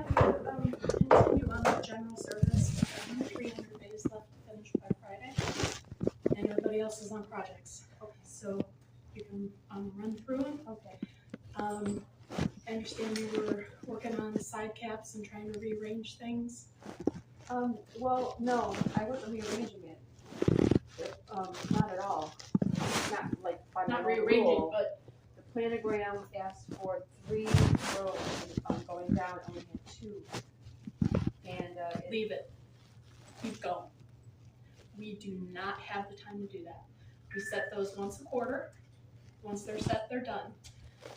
have you continue on the general service. 300 days left to finish by Friday, and everybody else is on projects. Okay. So you can run through them. Okay. I understand you were working on side caps and trying to rearrange things. Well, no, I wasn't rearranging it. Not at all. Not like by Not my rearranging, rule. but The planogram asked for 3 rows going down, and we had 2. And leave it. Keep going. We do not have the time to do that. We set those once a quarter. Once they're set, they're done.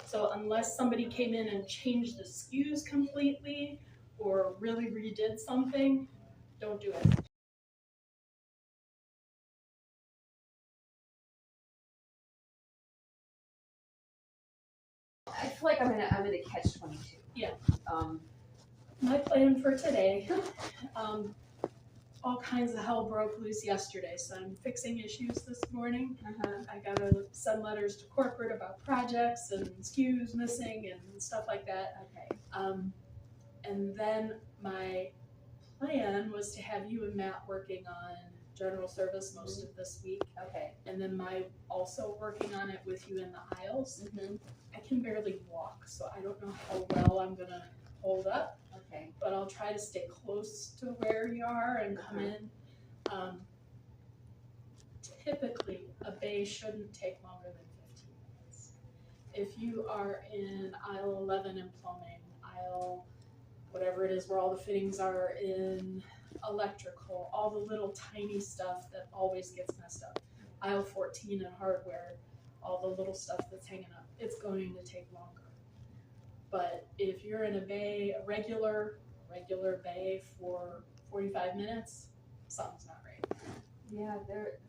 So unless somebody came in and changed the SKUs completely or really redid something, don't do it. I feel like I'm in a catch-22. Yeah. Um, My plan for today, all kinds of hell broke loose yesterday, so I'm fixing issues this morning. I gotta send letters to corporate about projects and SKUs missing and stuff like that. Okay. And then my plan was to have you and Matt working on general service most of this week, Okay. and then also working on it with you in the aisles. I can barely walk, so I don't know how well I'm gonna hold up. Okay. But I'll try to stay close to where you are and come in. Typically, a bay shouldn't take longer than 15 minutes. If you are in aisle 11 in plumbing, aisle whatever it is where all the fittings are in electrical, all the little tiny stuff that always gets messed up, aisle 14 in hardware, all the little stuff that's hanging up, it's going to take longer. But if you're in a bay, a regular bay for 45 minutes, something's not right. Yeah,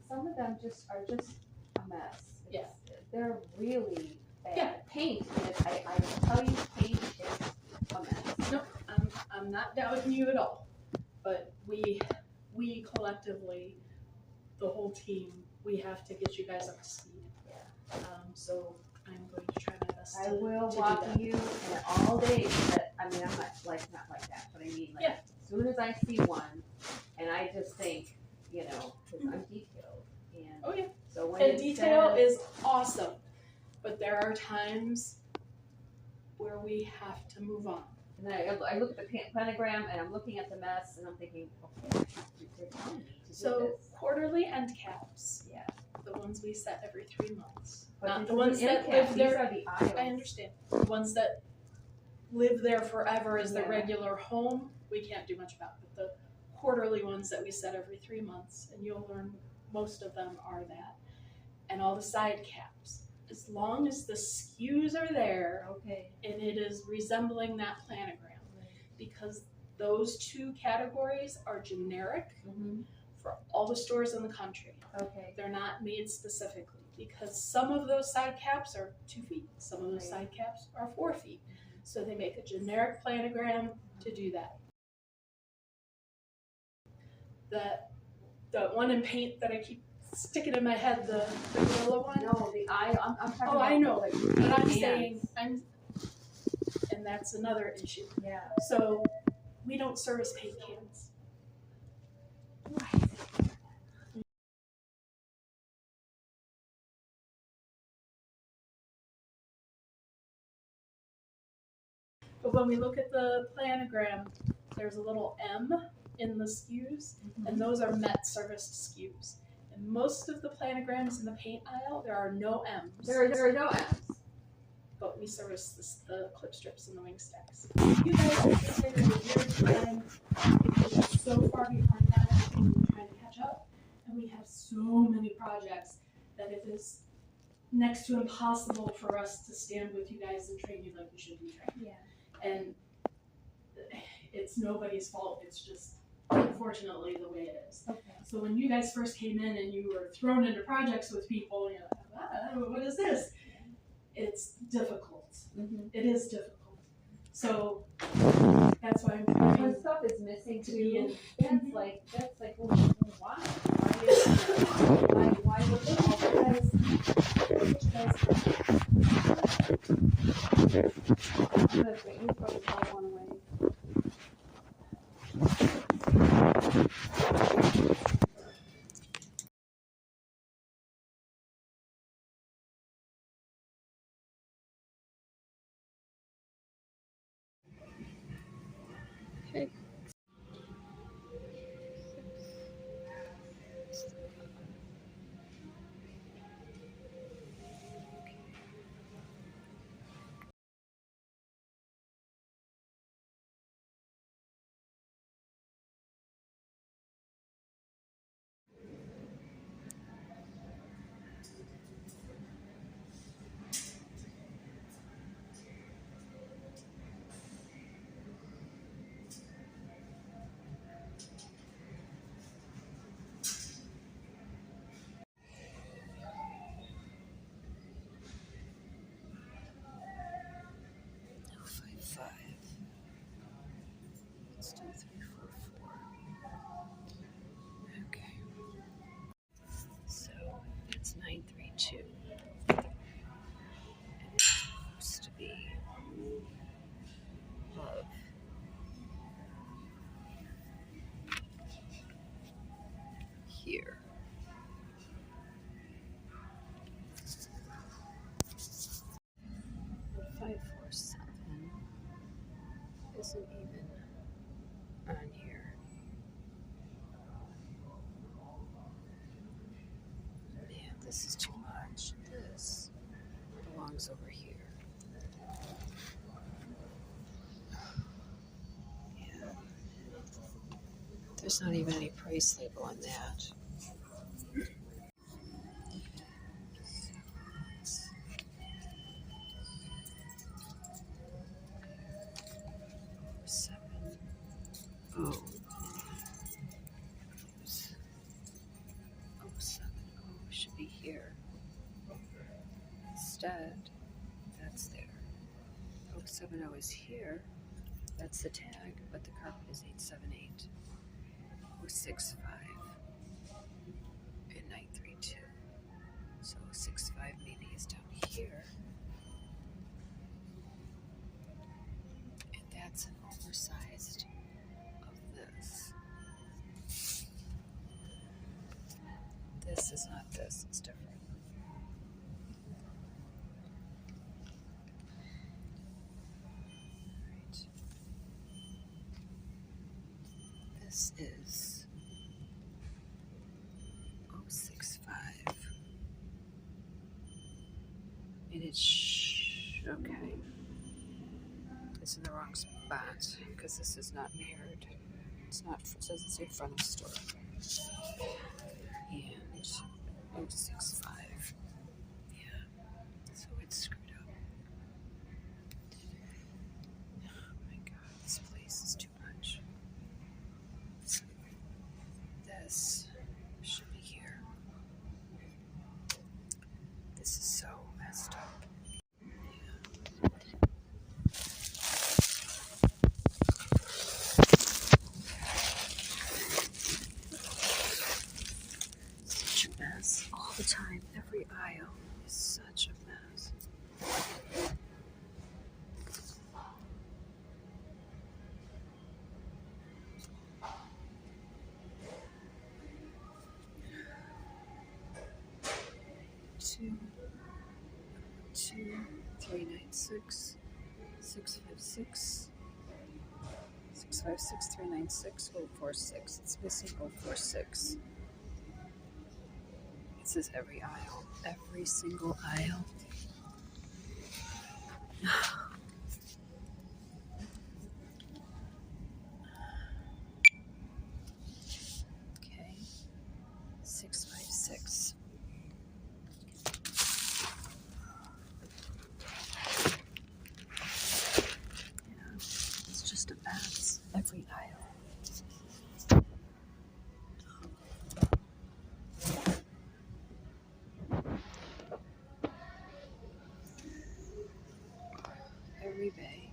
some of them are just a mess. Yeah. They're really bad. Yeah. Paint, I tell you, paint is a mess. Nope, I'm not doubting you at all. But we collectively, the whole team, we have to get you guys up to speed. Yeah. So I'm going to try my best I to will do walk that. you in all days. I'm not like that, but I mean, like, Yeah. as soon as I see one, and I just think, because I'm detailed, and Oh yeah. so when And it detail says, is awesome, but there are times where we have to move on. and then I look at the planogram, and I'm looking at the mess, and I'm thinking, okay, they're telling me to do So this. quarterly end caps, Yeah. the ones we set every 3 months. But Not it's the ones end that cap. live These there. are the aisles. I understand. The ones that live there forever as their Yeah. regular home, we can't do much about. But the quarterly ones that we set every 3 months, and you'll learn most of them are that. And all the side caps. As long as the SKUs are there Okay. and it is resembling that planogram, because those 2 categories are generic for all the stores in the country. Okay. They're not made specifically because some of those side caps are 2 feet, some of those side caps are 4 feet. So they make a generic planogram to do that. The one in paint that I keep sticking in my head, the gorilla one. No, the aisle. I'm talking about. Oh, I know, but I'm hands. saying and that's another issue. Yeah. So we don't service paint cans. But when we look at the planogram, there's a little M in the SKUs, and those are Met serviced SKUs. And most of the planograms in the paint aisle, there are no M's. There are no M's. But we service the clip strips and the wing stacks. You guys are just taking a weird time because you're so far behind on everything and we're trying to catch up. And we have so many projects that it is next to impossible for us to stand with you guys and train you like we should be trained. Yeah. And it's nobody's fault. It's just unfortunately the way it is. Okay. So when you guys first came in and you were thrown into projects with people, you're like, what is this? It's difficult. It is difficult. So that's why I'm trying. When stuff is missing too, that's like, well, why? Why look at all I'm gonna throw one away. Let's do 344. Okay. So it's 932. And it's supposed to be love here. 547 isn't even on here. Man, this is too much. This belongs over here. Yeah. There's not even any price label on that. Seven. Oh. Oh, 7. Oh, it should be here. Instead, that's there. 070 is here. That's the tag, but the carpet is 878. 065 and 932. So 065 maybe is down here. And that's an oversized of this. This is not this, it's different. Right. This is 065. And it's okay. It's in the wrong spot because this is not mirrored. It's not, it doesn't say front of store. And 065. Yeah. So it's screwed up. Oh my god, this place is too much. This should be here. This is so messed up. Such a mess. All the time, every aisle is such a mess. Two, 396, 656, 656, 396, 046. It's missing 046. It says every aisle, every single aisle. Okay, 656. Yeah, it's just a mess. Every aisle. Every bay.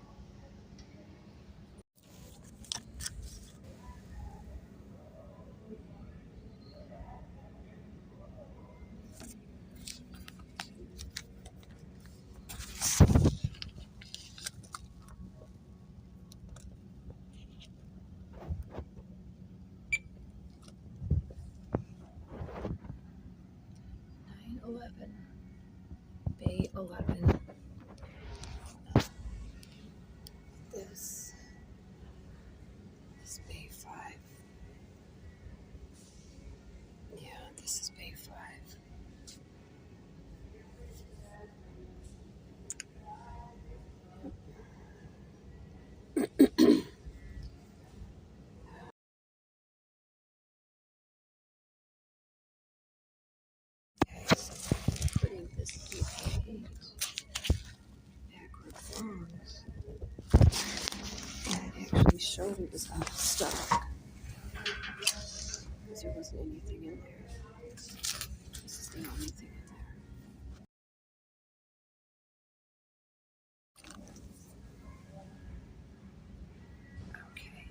Nine 11. Bay 11. This is Bay 5. Yeah, this is Bay 5. Okay, so putting this EP8 backward forms, and it actually showed it was out of stock because there wasn't anything in there. This is the only thing in there. Okay.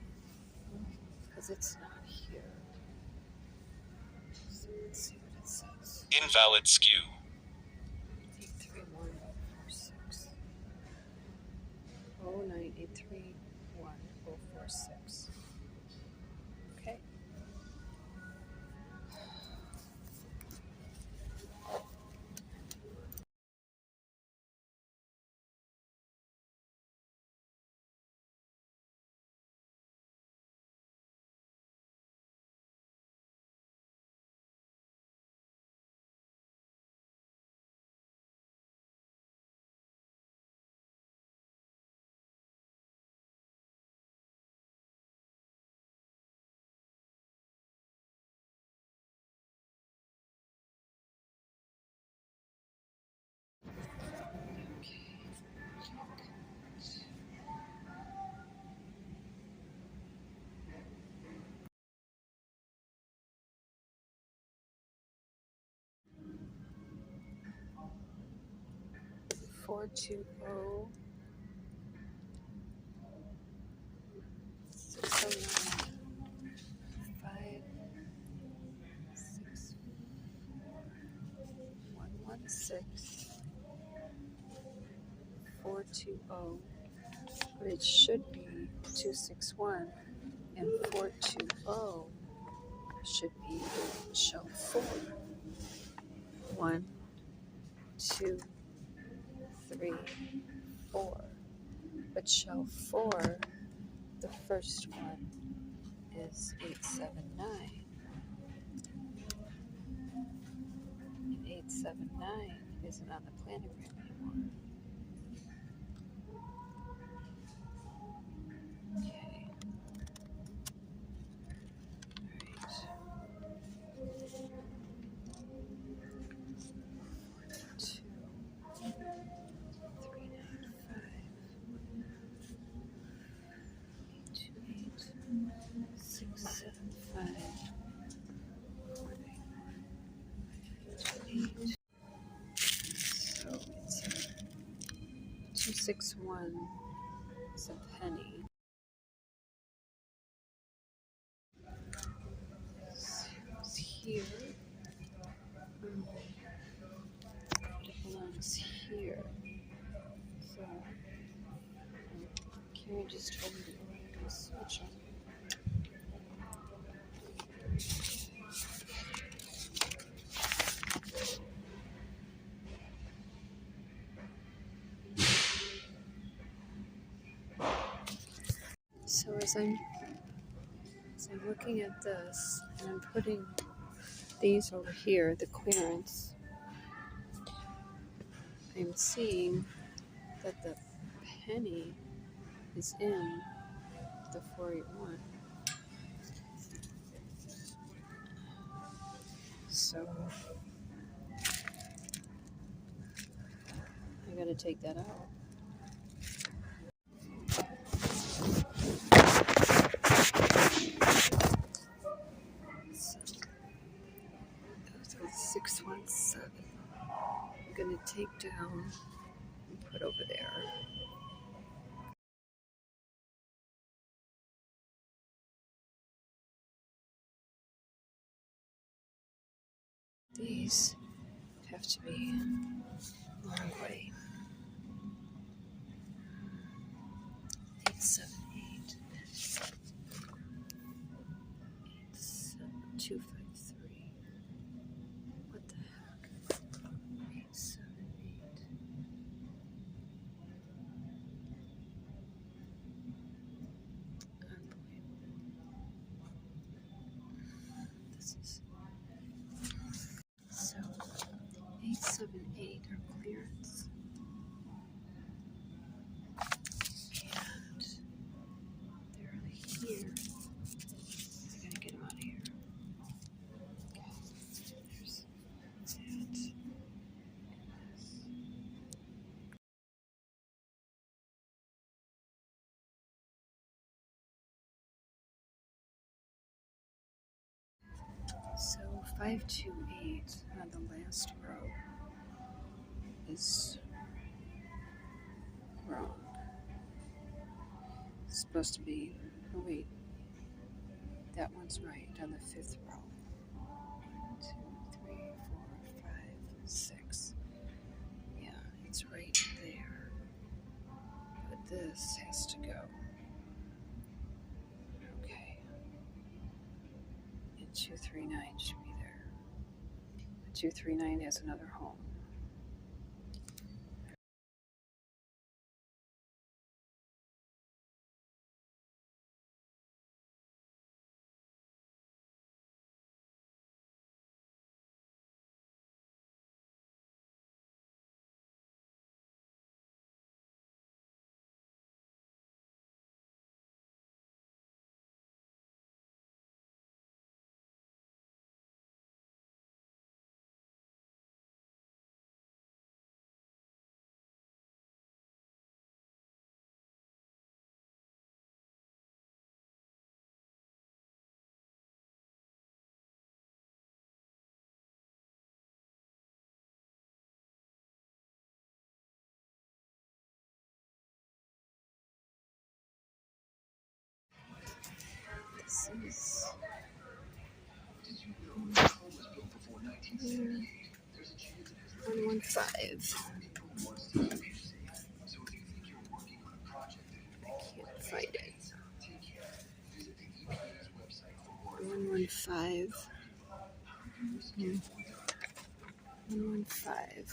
Let's see what it says. Invalid skew. 831-046. 09831-046. Okay. Four two oh 609 566 420, but it should be 261, and 420 should be shell 4. 1, 2, 3, 4. But shell 4, the first one, is 879. And 879 isn't on the planogram anymore. Okay. Alright. 2, 395, 828, 675, 491, 28. So it's 261 is a penny. It's here. It belongs here. So Karen just told me to go ahead and switch them. So as I'm looking at this and I'm putting these over here, the clearance, I'm seeing that the penny is in the 481. So I gotta take that out. So those are the 617. I'm gonna take down and put over there. These have to be long way. 878 253. What the heck? 878. Unbelievable. This is so 878 are clearance. And they're here. I gotta get them out of here. Okay. There's that. So 528 on the last row is wrong. It's supposed to be, oh wait, that one's right on the 5th row. 1, 2, this has to go. Okay. And 239 should be there. 239 has another home. This is 115. I can't find it. 115. 115.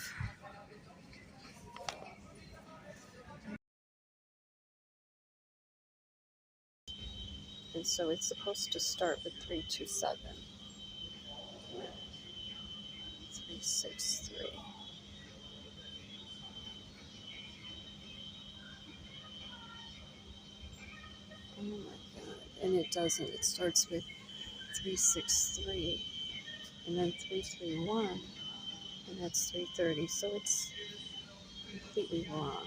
And so it's supposed to start with 327. 363. Oh my god. And it doesn't. It starts with 363 and then 331 and that's 330. So it's completely wrong.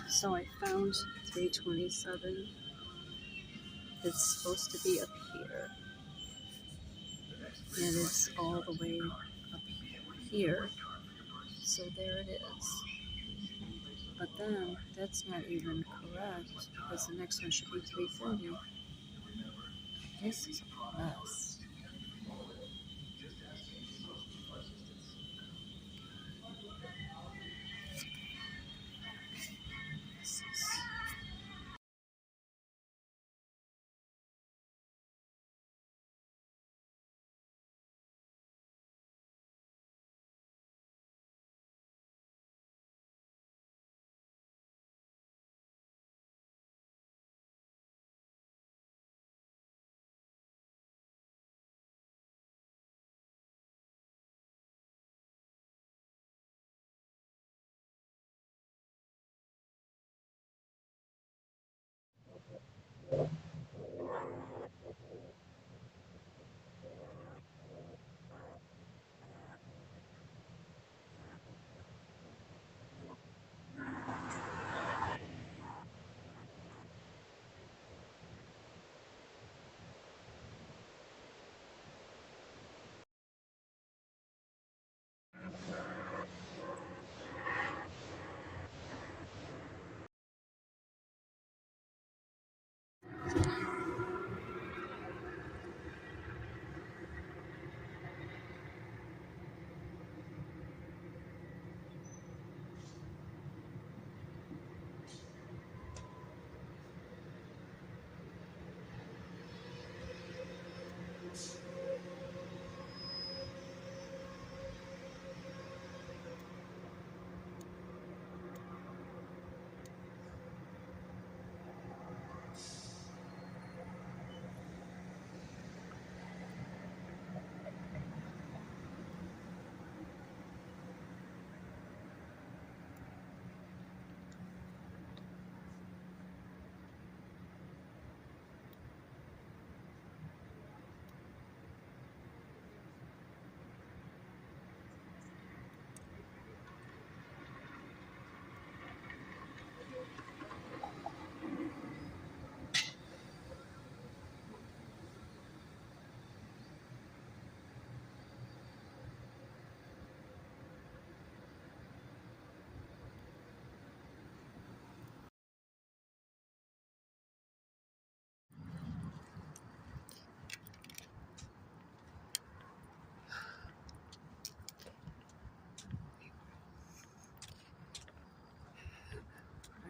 So I found 327. It's supposed to be up here. And it's all the way up here. So there it is. But then that's not even correct because the next one should be 330. This is a mess. This is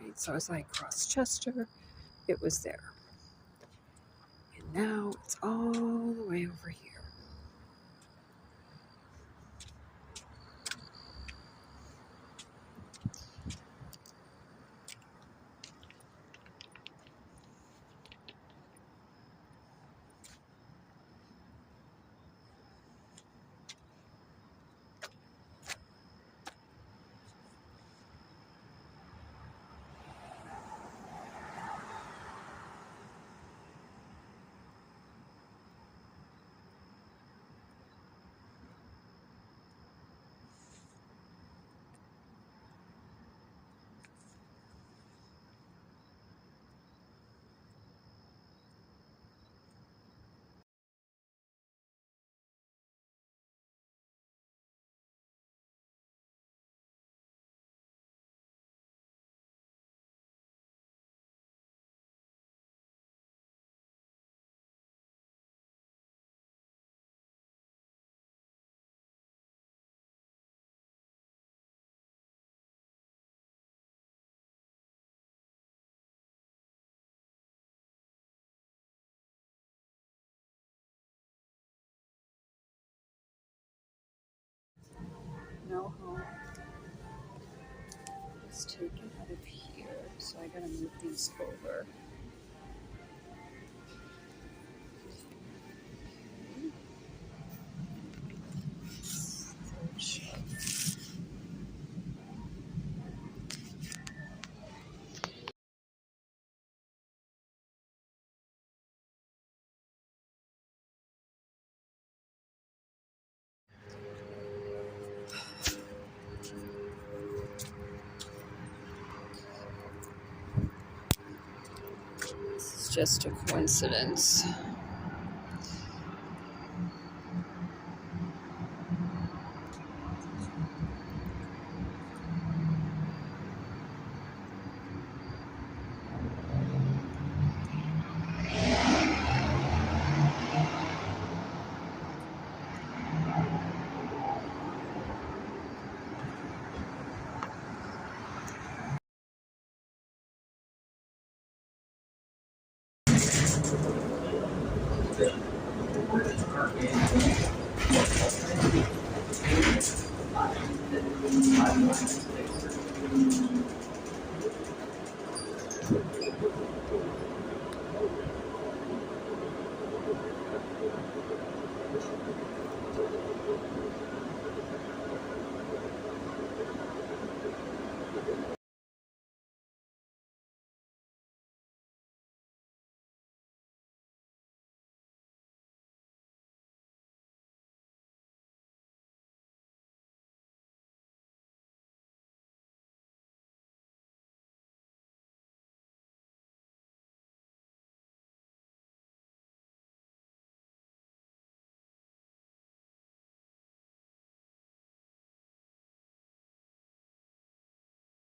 point. So as I crossed Chester, it was there. And now it's all the way over here. No home is taken out of here, so I gotta move these over. Third shelf. This is just a coincidence.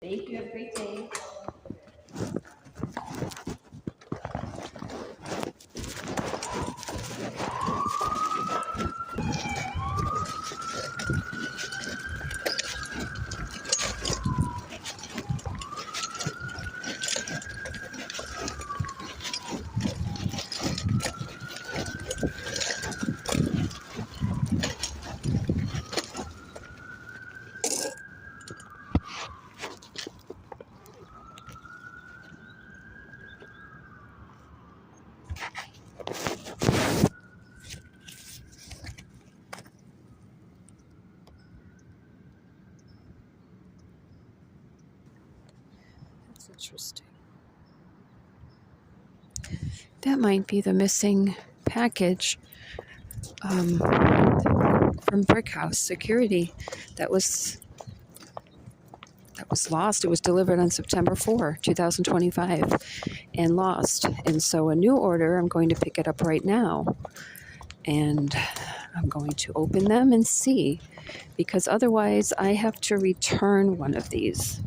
Thank you. Have a great day. That's interesting. That might be the missing package from Brick House Security that was lost. It was delivered on September 4, 2025 and lost. And so a new order, I'm going to pick it up right now. And I'm going to open them and see, because otherwise I have to return one of these.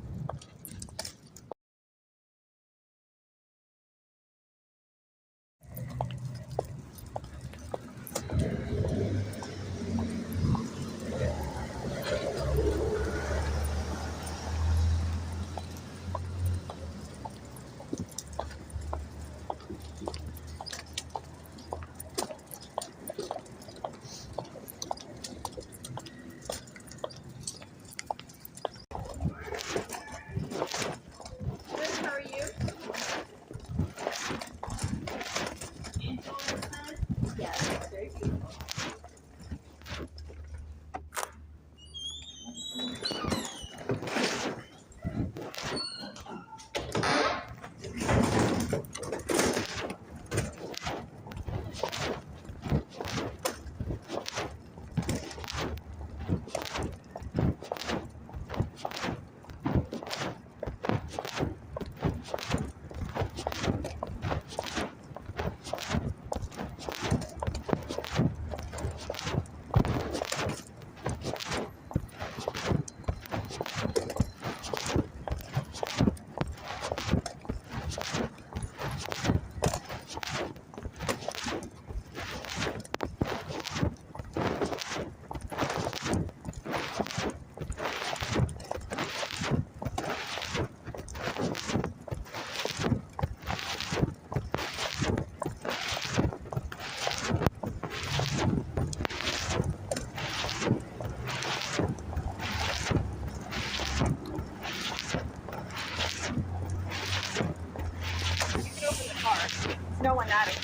can open the car. No one at it.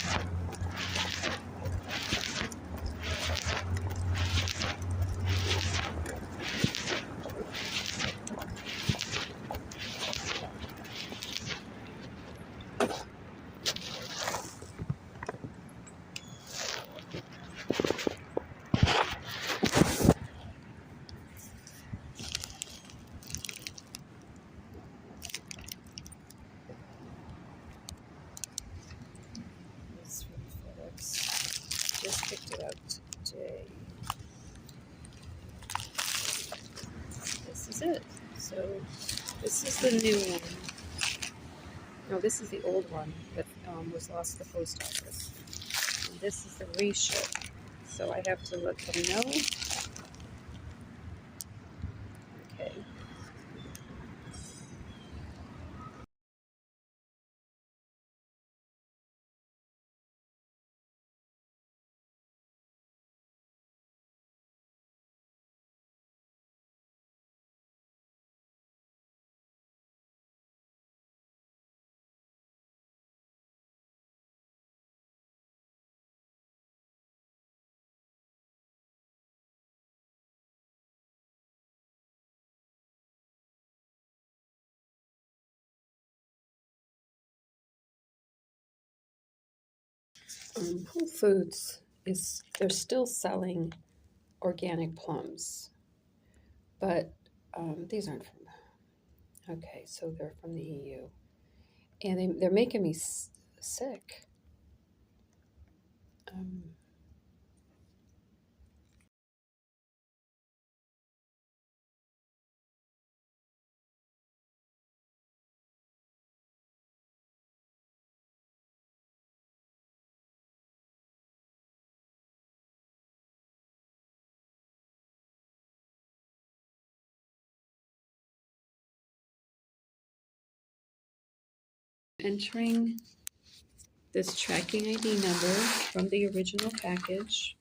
It's from FedEx. Just picked it up today. This is it. So this is the new one. No, this is the old one that was lost at the post office. And this is the reship. So I have to let them know. Okay. Whole Foods they're still selling organic plums, but these aren't from. Okay, so they're from the EU, and they're making me sick. Um, Entering this tracking ID number from the original package.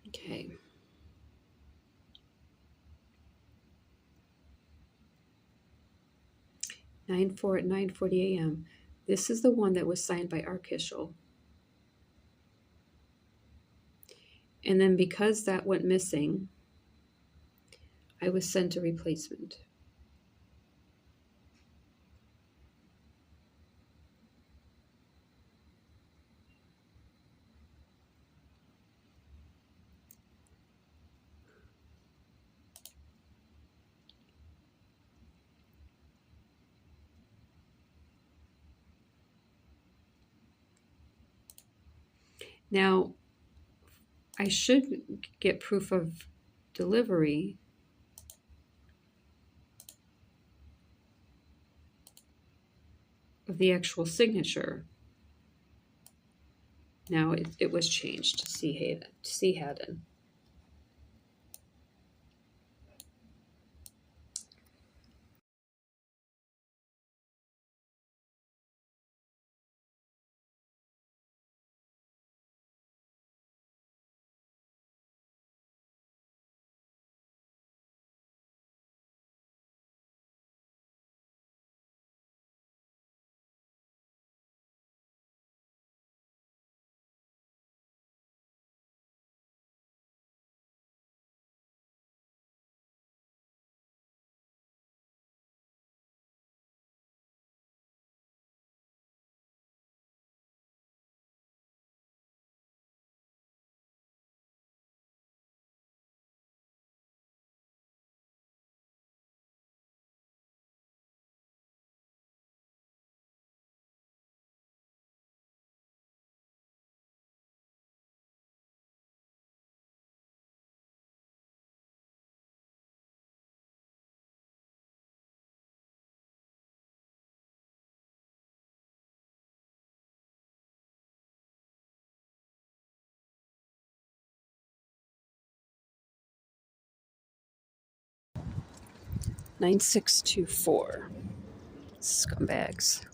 Okay. 9:40 a.m. This is the one that was signed by Arkishel. And then because that went missing, I was sent a replacement. Now, I should get proof of delivery. Of the actual signature. Now it was changed to C. Haddon. 9624. Scumbags.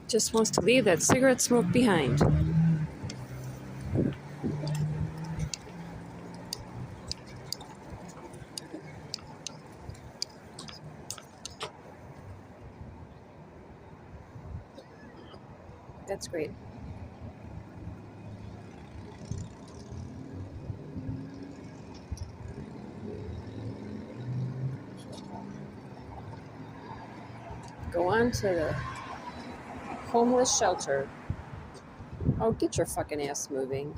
Just wants to leave that cigarette smoke behind. That's great. Go on to the homeless shelter. Oh, get your fucking ass moving.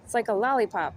It's like a lollipop.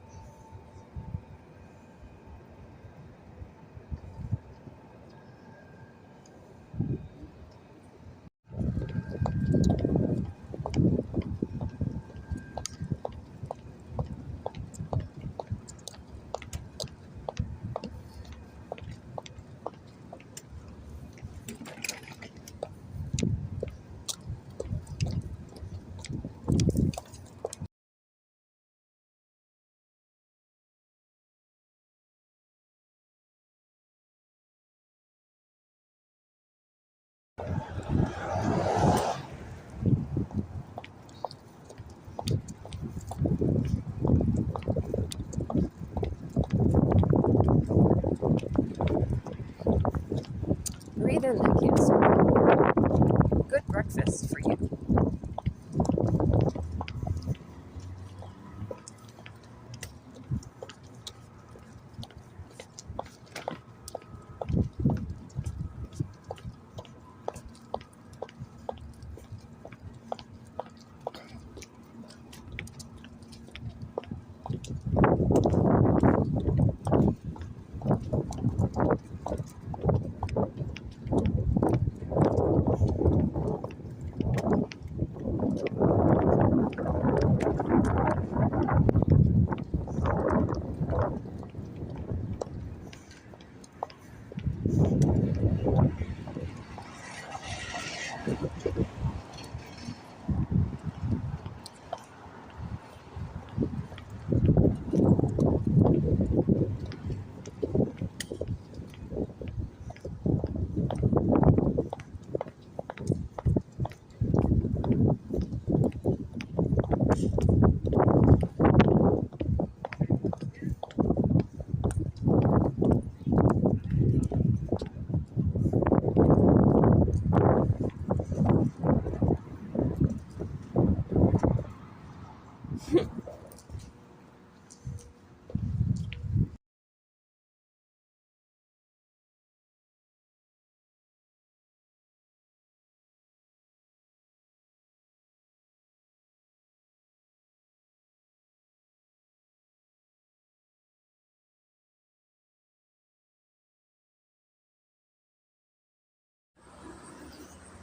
Breathe in that cancer. Good breakfast for you.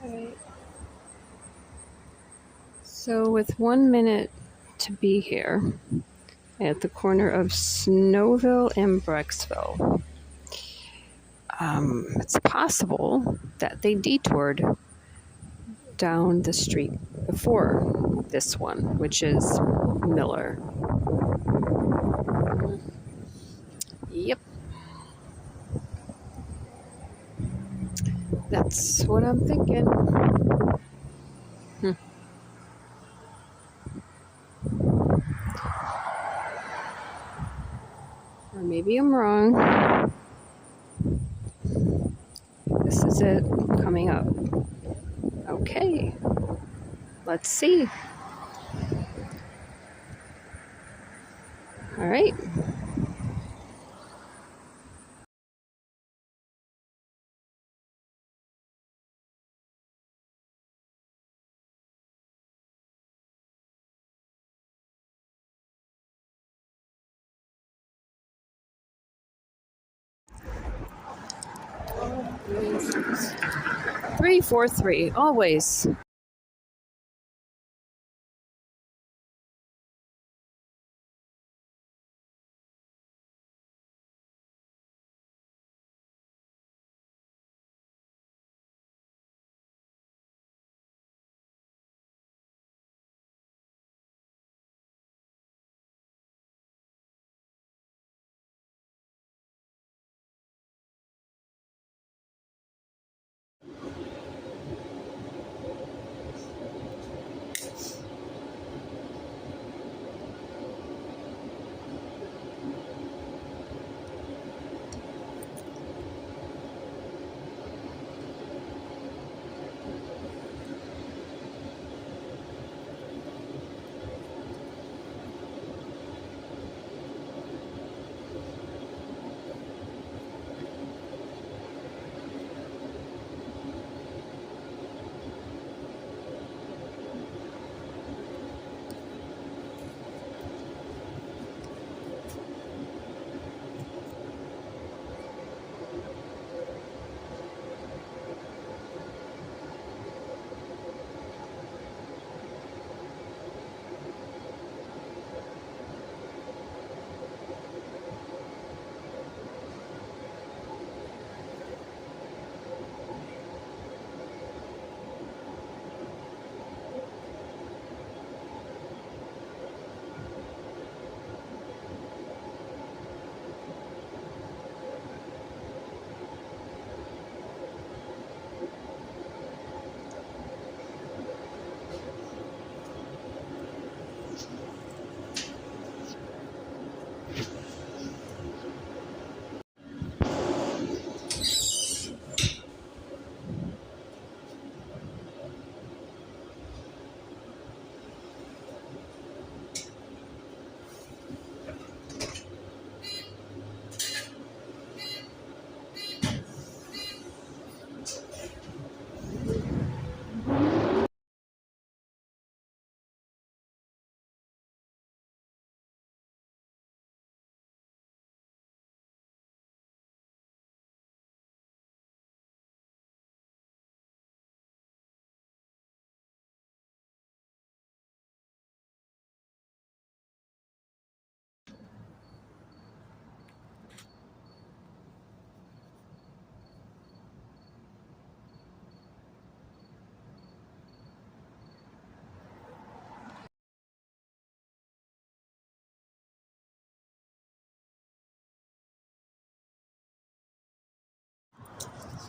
Right. So with 1 minute to be here at the corner of Snowville and Brecksville, it's possible that they detoured down the street before this one, which is Miller. Yep. That's what I'm thinking. Or maybe I'm wrong. This is is it coming up? Okay, let's see. All right. Always. 343, always.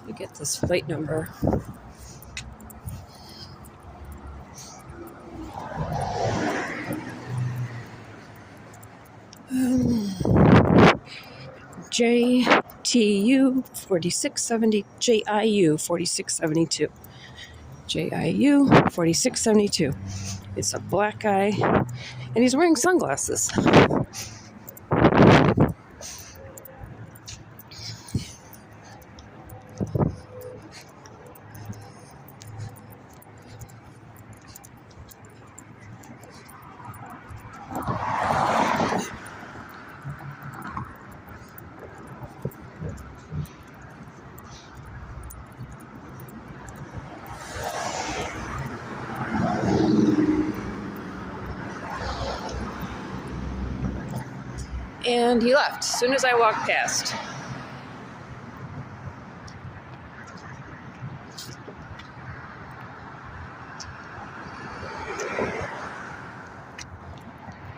Let me get this plate number. JTU 4670, JIU 4672. JIU 4672. It's a black guy, and he's wearing sunglasses. And he left as soon as I walked past.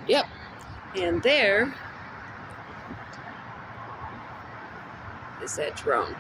Yep. And there is that drone.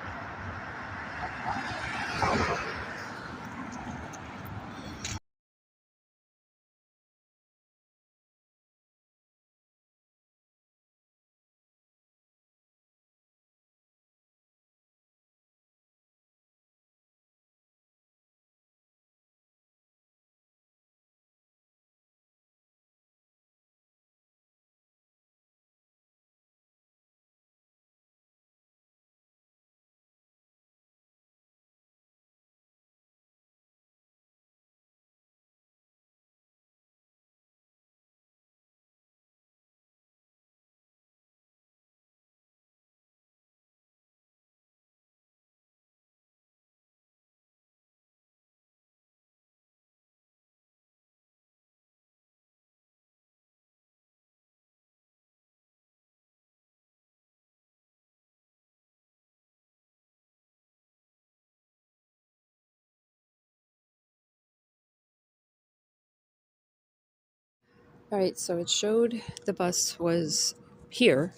All right, so it showed the bus was here,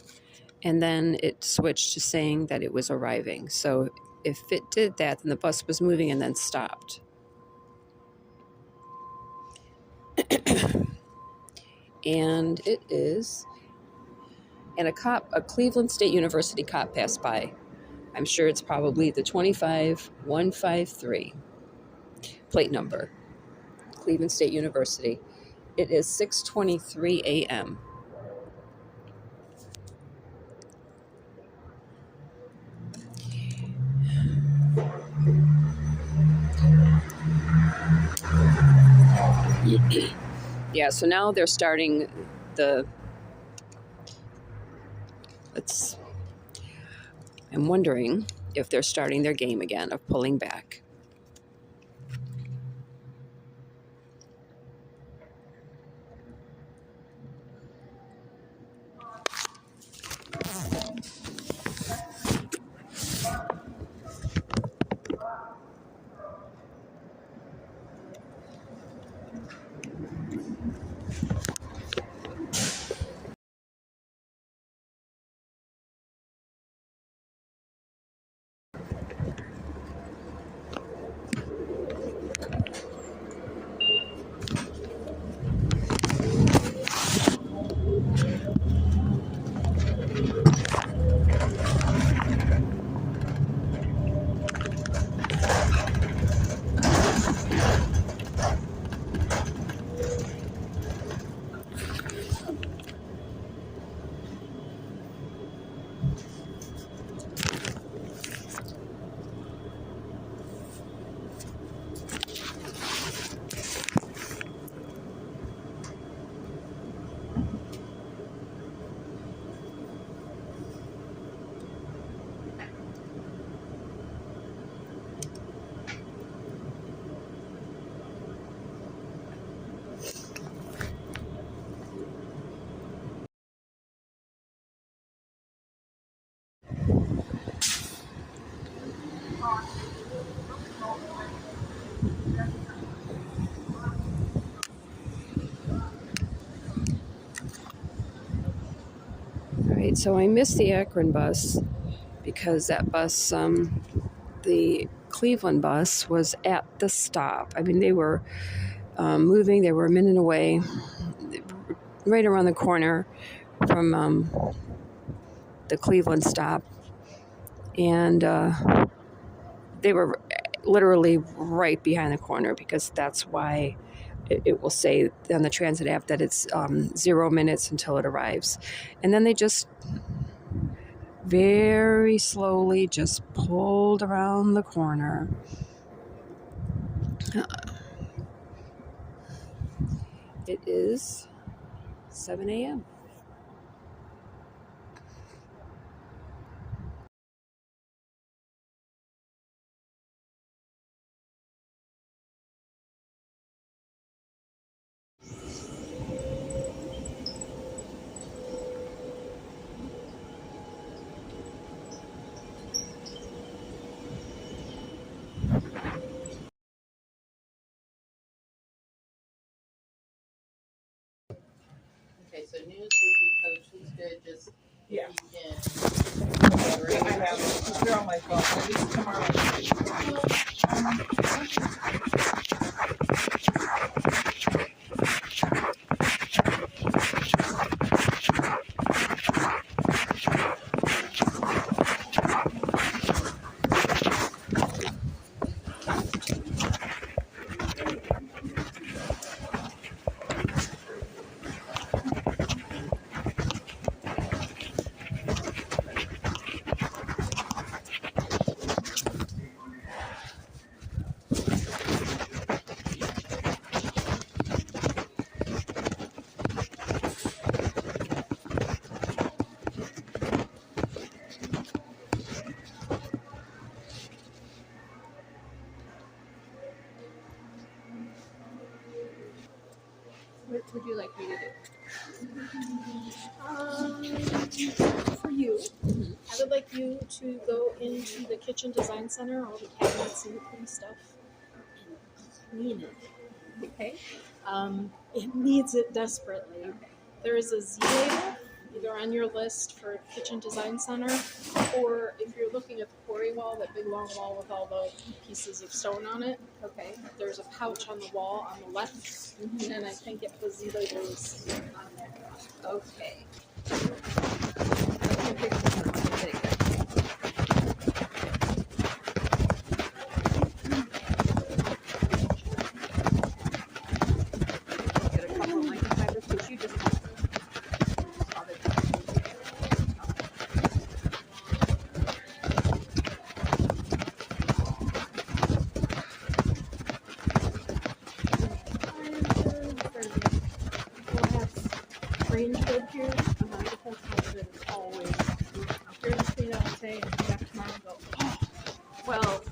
and then it switched to saying that it was arriving. So if it did that, then the bus was moving and then stopped. And it is, and a Cleveland State University cop passed by. I'm sure it's probably the 25153 plate number, Cleveland State University. It is 6:23 a.m. Yeah, so now they're starting the, I'm wondering if they're starting their game again of pulling back. All right, so I missed the Akron bus because that bus, the Cleveland bus, was at the stop. I mean, they were moving, they were a minute away, right around the corner from the Cleveland stop. And they were literally right behind the corner because that's why it will say on the transit app that it's 0 minutes until it arrives. And then they just very slowly just pulled around the corner. It is 7 a.m. Okay, so news was the coach, who's good, just Yeah. you can. I have it. They're on my phone. Maybe tomorrow. What would you like me to do? For you, I would like you to go into the kitchen design center, all the cabinets and the pretty stuff, and clean it. Okay. It needs it desperately. Okay. There is a Z label either on your list for Kitchen Design Center, or if you're looking at the quarry wall, that big long wall with all the pieces of stone on it, Okay. there's a pouch on the wall on the left, and I think the Z label is on there. Okay. Okay, pick this up. I'm getting that. Get a couple of microfibers, because you just want other Range good here. The whole time of it is always you're just clean out today and come back tomorrow and go, oh, Well,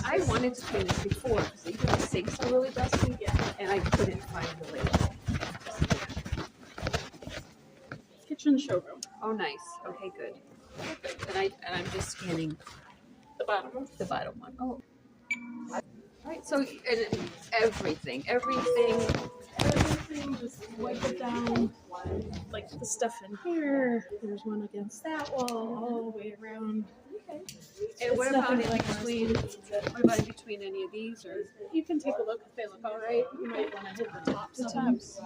I wanted to clean this before because even the sinks are really dusty, and I couldn't find the label. kitchen showroom. Oh, nice. Okay, good. And I'm just scanning The bottom one. the bottom one. Oh. All right. So and everything. Everything, just wipe it down. Like the stuff in here. There's one against that wall, all the way around. And It's what about nothing in like between? ours. What about in between any of these or You can take a look if they look all right. You might want to hit the tops. the of them. tops?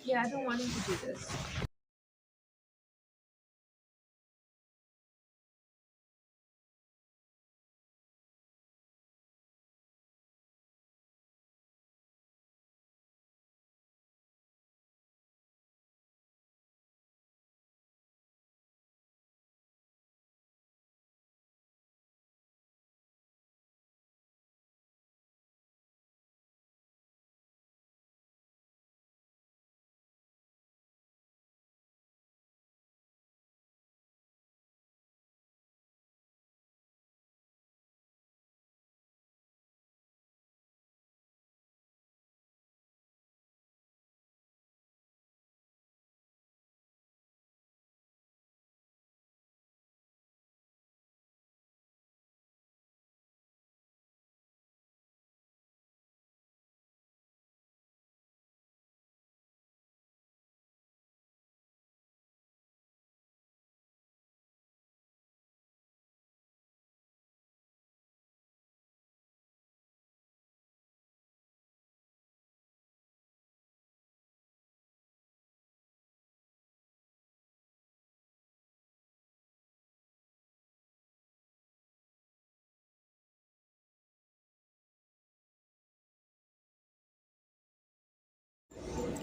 Yeah, I've been wanting to do this.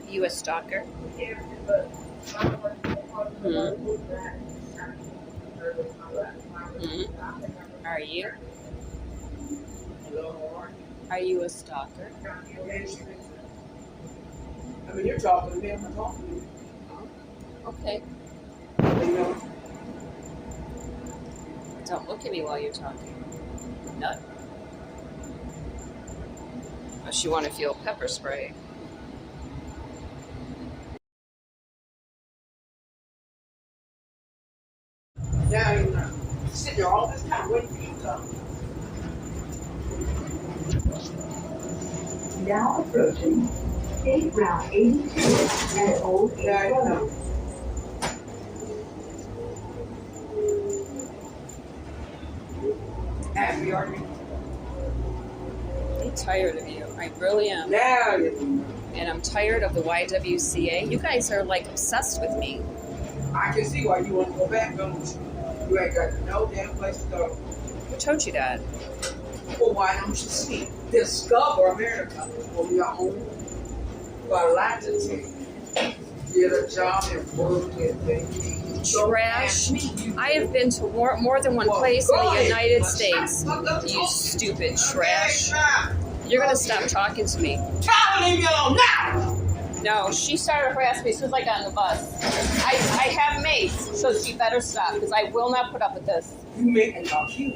You a stalker? Are you? Are you a stalker? I mean, you're talking to me, I'm not talking to you. Okay. You know? Don't look at me while you're talking. Nut. Unless you want to feel pepper spray. Now you're not sitting there all this time waiting for you to come. Now approaching State Route 82 and Old Yeah, I Road. know. Happy, are you? I'm tired of you. I really am. Now you. And I'm tired of the YWCA. You guys are like obsessed with me. I can see why you want to go back, don't you? You ain't got no damn place to go. Who told you that? Well, why don't you see? Discover America on your own. But a lot to take. Get a job and work with things. Trash. I have been to more than one place in the United States. You stupid trash. You're gonna stop talking to me. Tell me leave you alone now! No, she started harassing me as soon as I got on the bus. I have mace, so she better stop, because I will not put up with this. You make it talk you.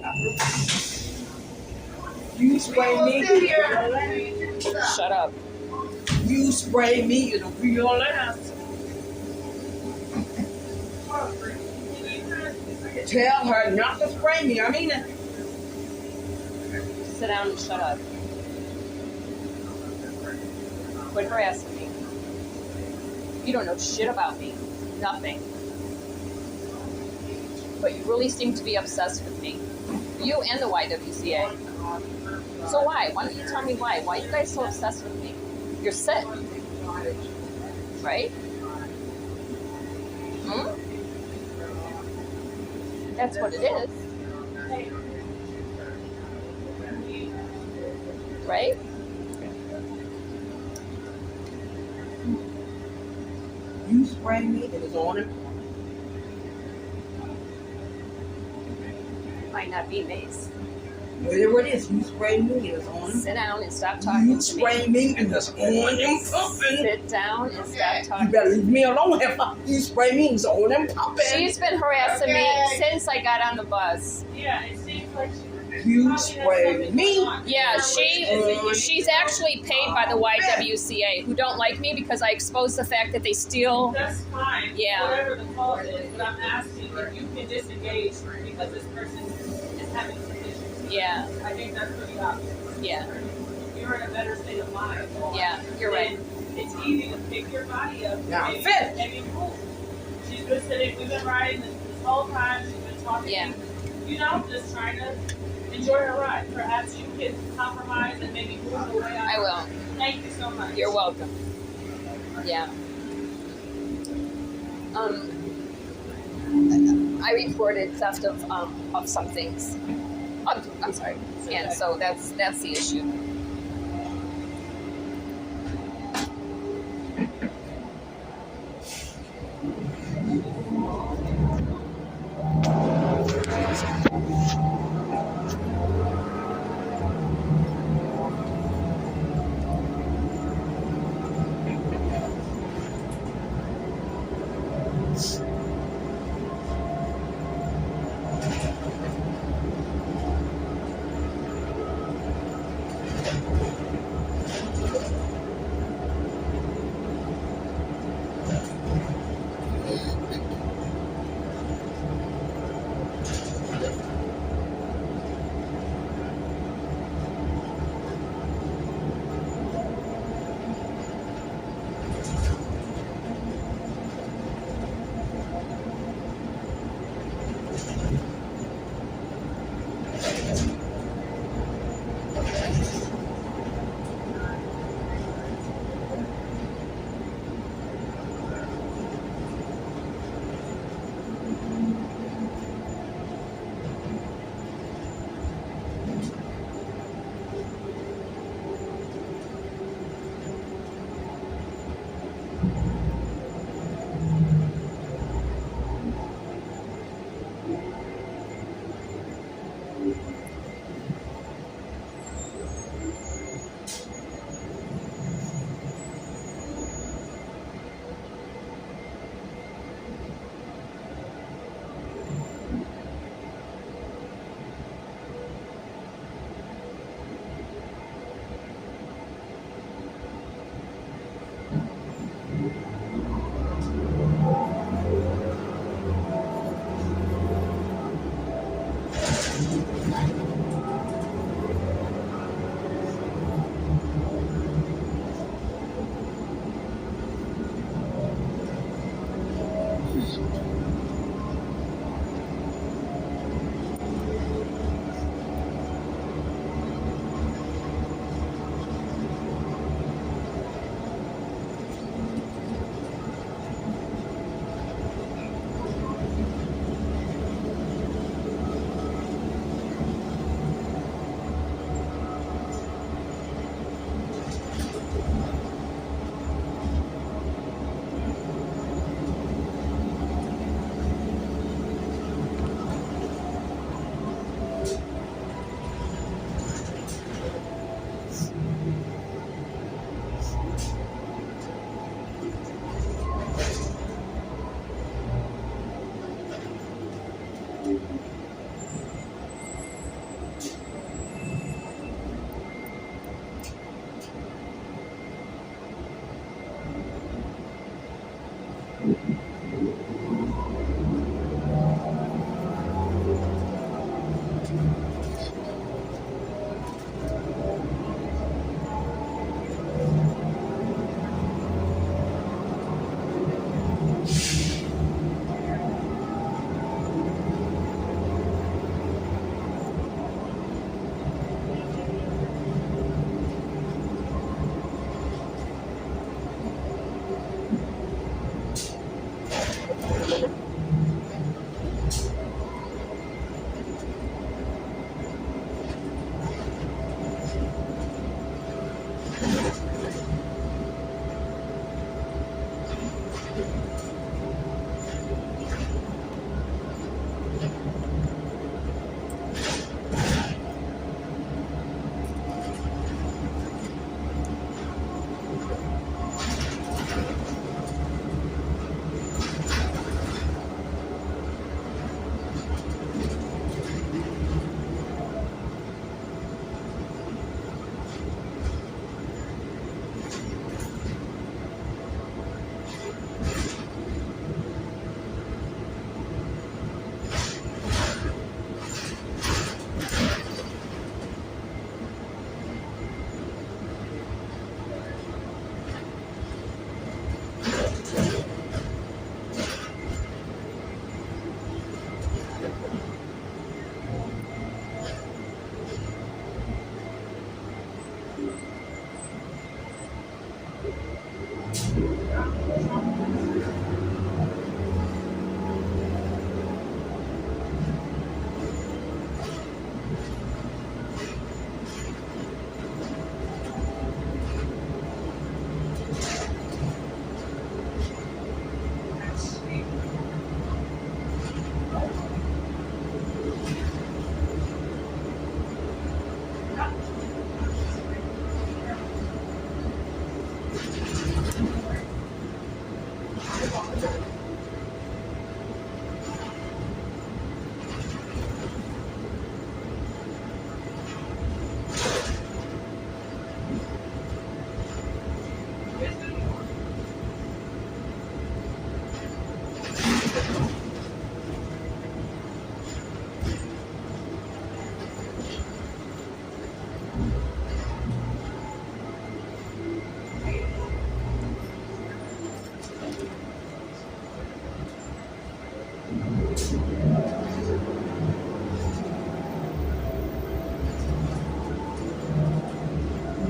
You spray me. Shut up. You spray me, it'll be your last. Tell her not to spray me. I mean it. Sit down and shut up. Quit harassing me. You don't know shit about me. Nothing. But you really seem to be obsessed with me. You and the YWCA. So why? Why don't you tell me why? Why are you guys so obsessed with me? You're sick. Right? Hmm? That's what it is. Right? You spray me, it is on him. Might not be Mace. Whatever it is, you spray me, it is on him. Sit down and stop talking You to me. spray me, and it's on him pumping. Sit down and stop You talking. better leave me alone, heifer. You spray me, it's on him pumping. She's been harassing me since I got on the bus. Yeah, it seems like You spray me. Yeah, she's actually paid by the YWCA, who don't like me because I expose the fact that they steal. That's fine. Yeah. Whatever the cause is, but I'm asking if you can disengage because this person is having some issues. Yeah, I think that's pretty obvious. yeah, You're in a better state of mind. yeah, you're right. And it's easy to pick your body up Now, and fit. be cool. She's been sitting, we've been riding this whole time, she's been talking. Yeah. You know, just trying to enjoy her ride. Perhaps you can compromise and maybe move away. I will. Thank you so much. You're welcome. Yeah. I reported theft of some things. I'm sorry. And so that's the issue.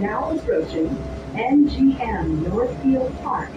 Now approaching MGM Northfield Park.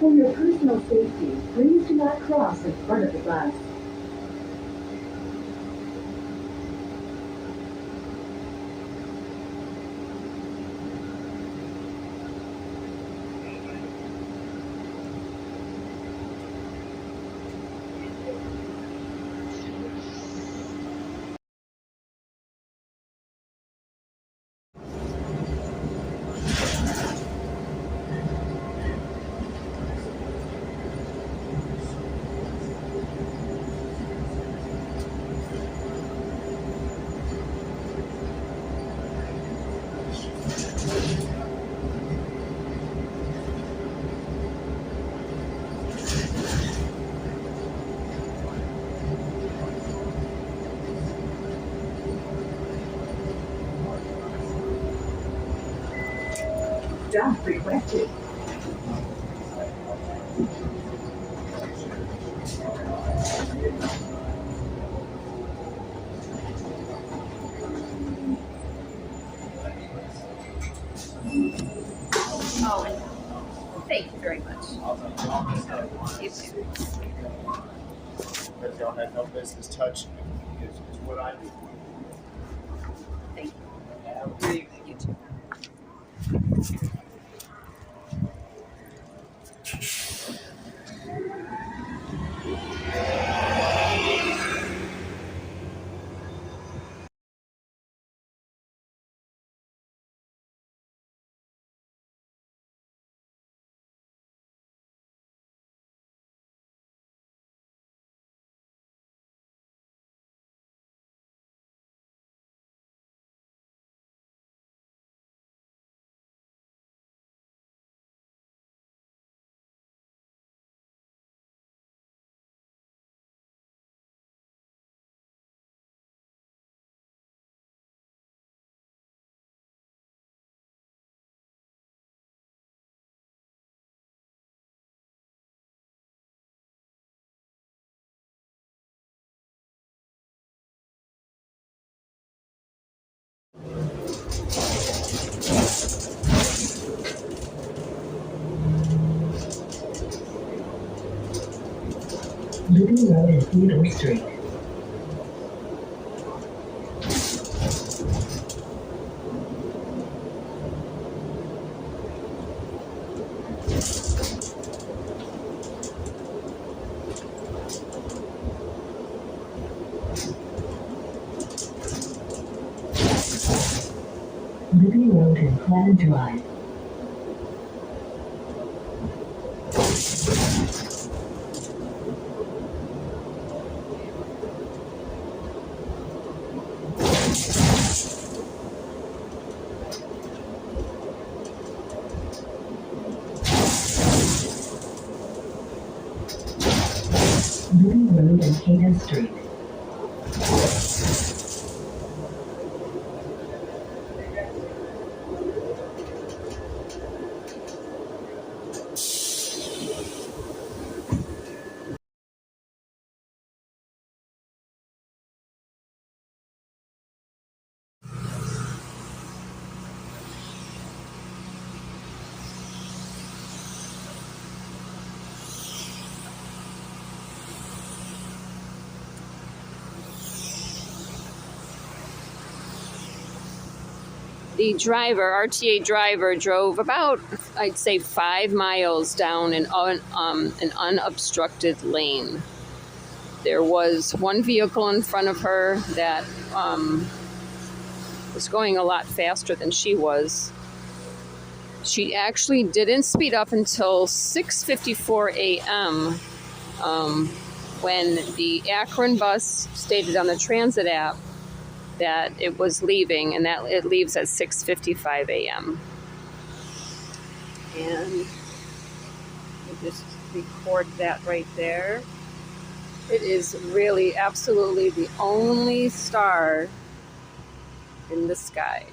For your personal safety, please do not cross in front of the bus. Stop requested. Oh, thank you very much. You too. Because y'all had no business touching it. Is what I do. Thank you. You too. Living Road and Theodore Street. Living Road and Pleasant Drive. Living Road and Hayden Street. The driver, RTA driver, drove about, I'd say, 5 miles down an unobstructed lane. There was one vehicle in front of her that was going a lot faster than she was. She actually didn't speed up until 6:54 a.m. When the Akron bus stated on the transit app that it was leaving, and that it leaves at 6:55 a.m. And we'll just record that right there. It is really absolutely the only star in the sky.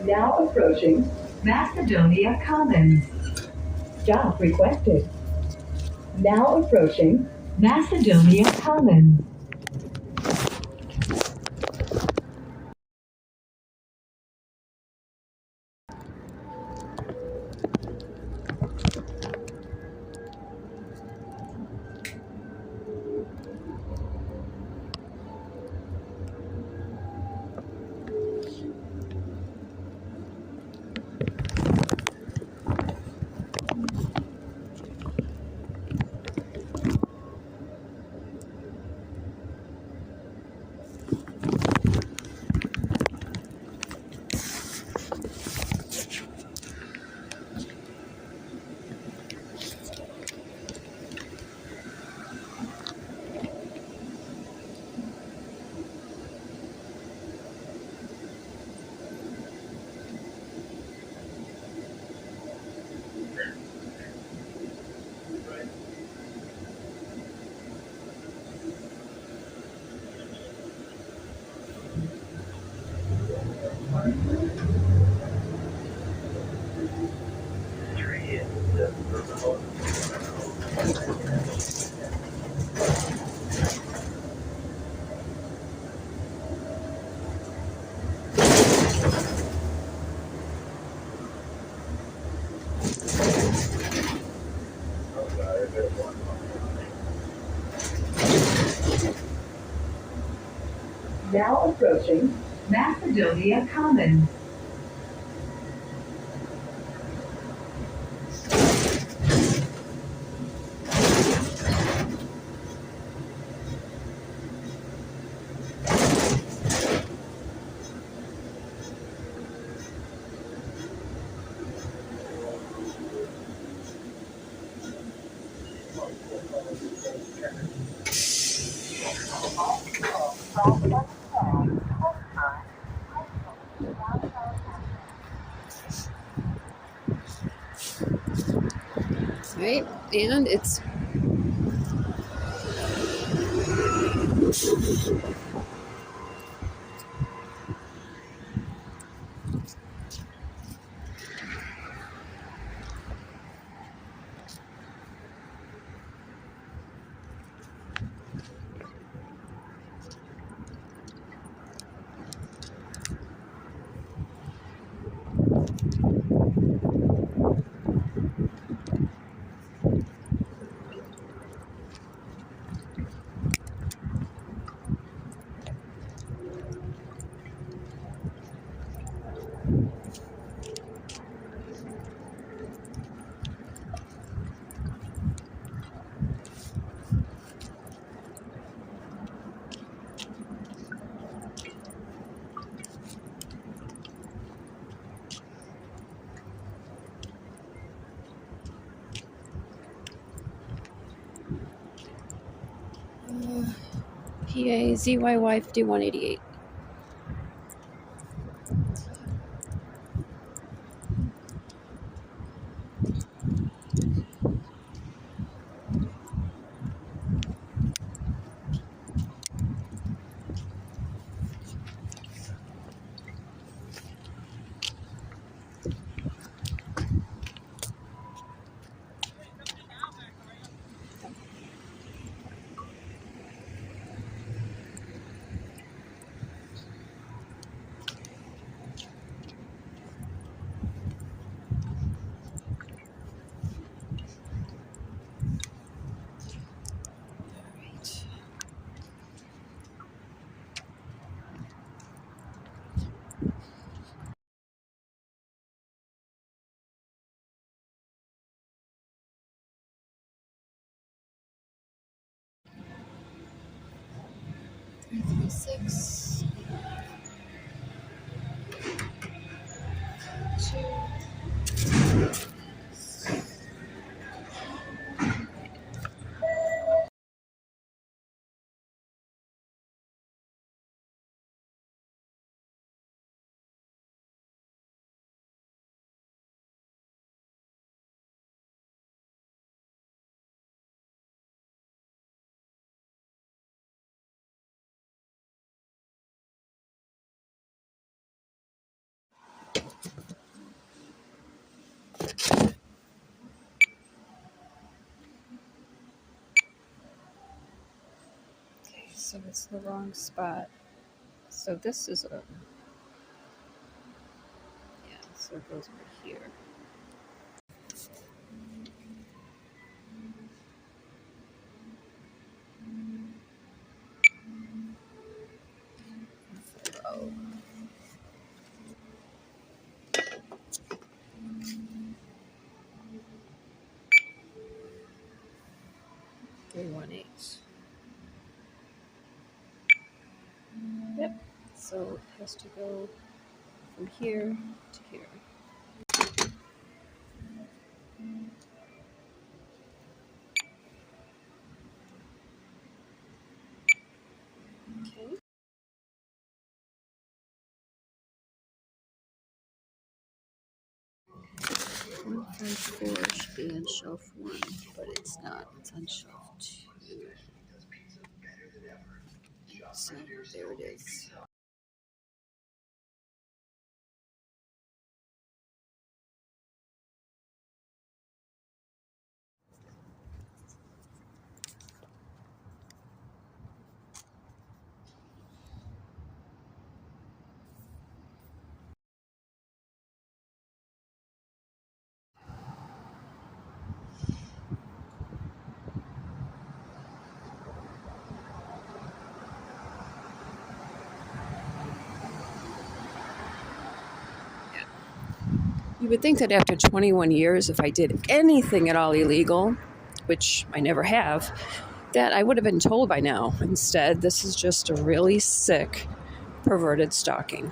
Now approaching Macedonia Commons. Stop requested. Now approaching Macedonia Commons. Now approaching Macedonia Commons. Right? And it's PA ZYY 5188. Six, two, So it's the wrong spot. So this is a, yeah, so it goes over here. Oh. 318. Yep. So it has to go from here to here. Okay. 154 should be on shelf 1, but it's not. It's on shelf 2. So there it is. You would think that after 21 years, if I did anything at all illegal, which I never have, that I would have been told by now. Instead, this is just a really sick, perverted stalking.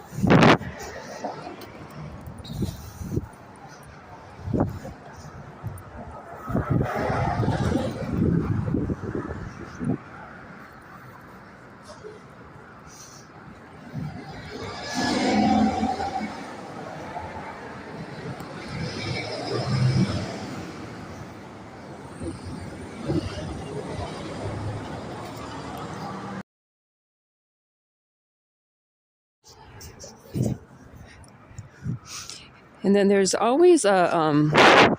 And then there's always a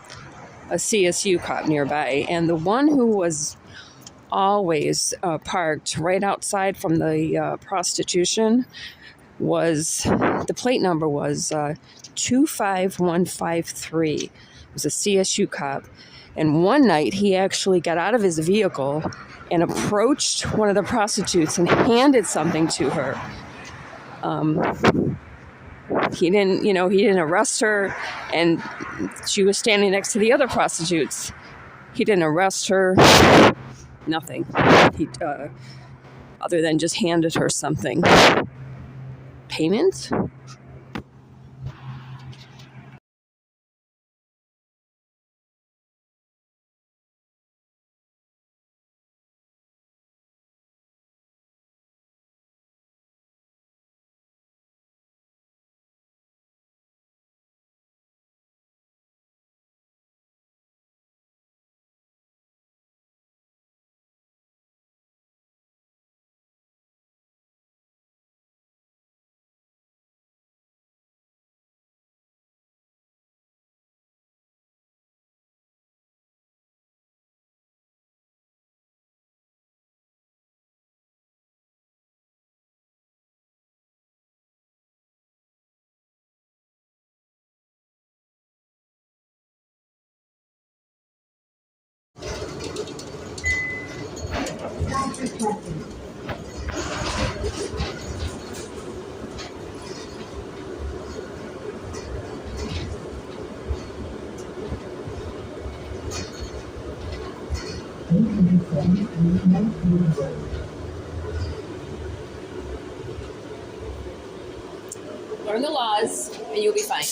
CSU cop nearby, and the one who was always parked right outside from the prostitution was, the plate number was 25153. It was a CSU cop. And one night he actually got out of his vehicle and approached one of the prostitutes and handed something to her. He didn't arrest her, and she was standing next to the other prostitutes. He didn't arrest her, nothing. He, other than just handed her something. Payment? Learn the laws, and you'll be fine.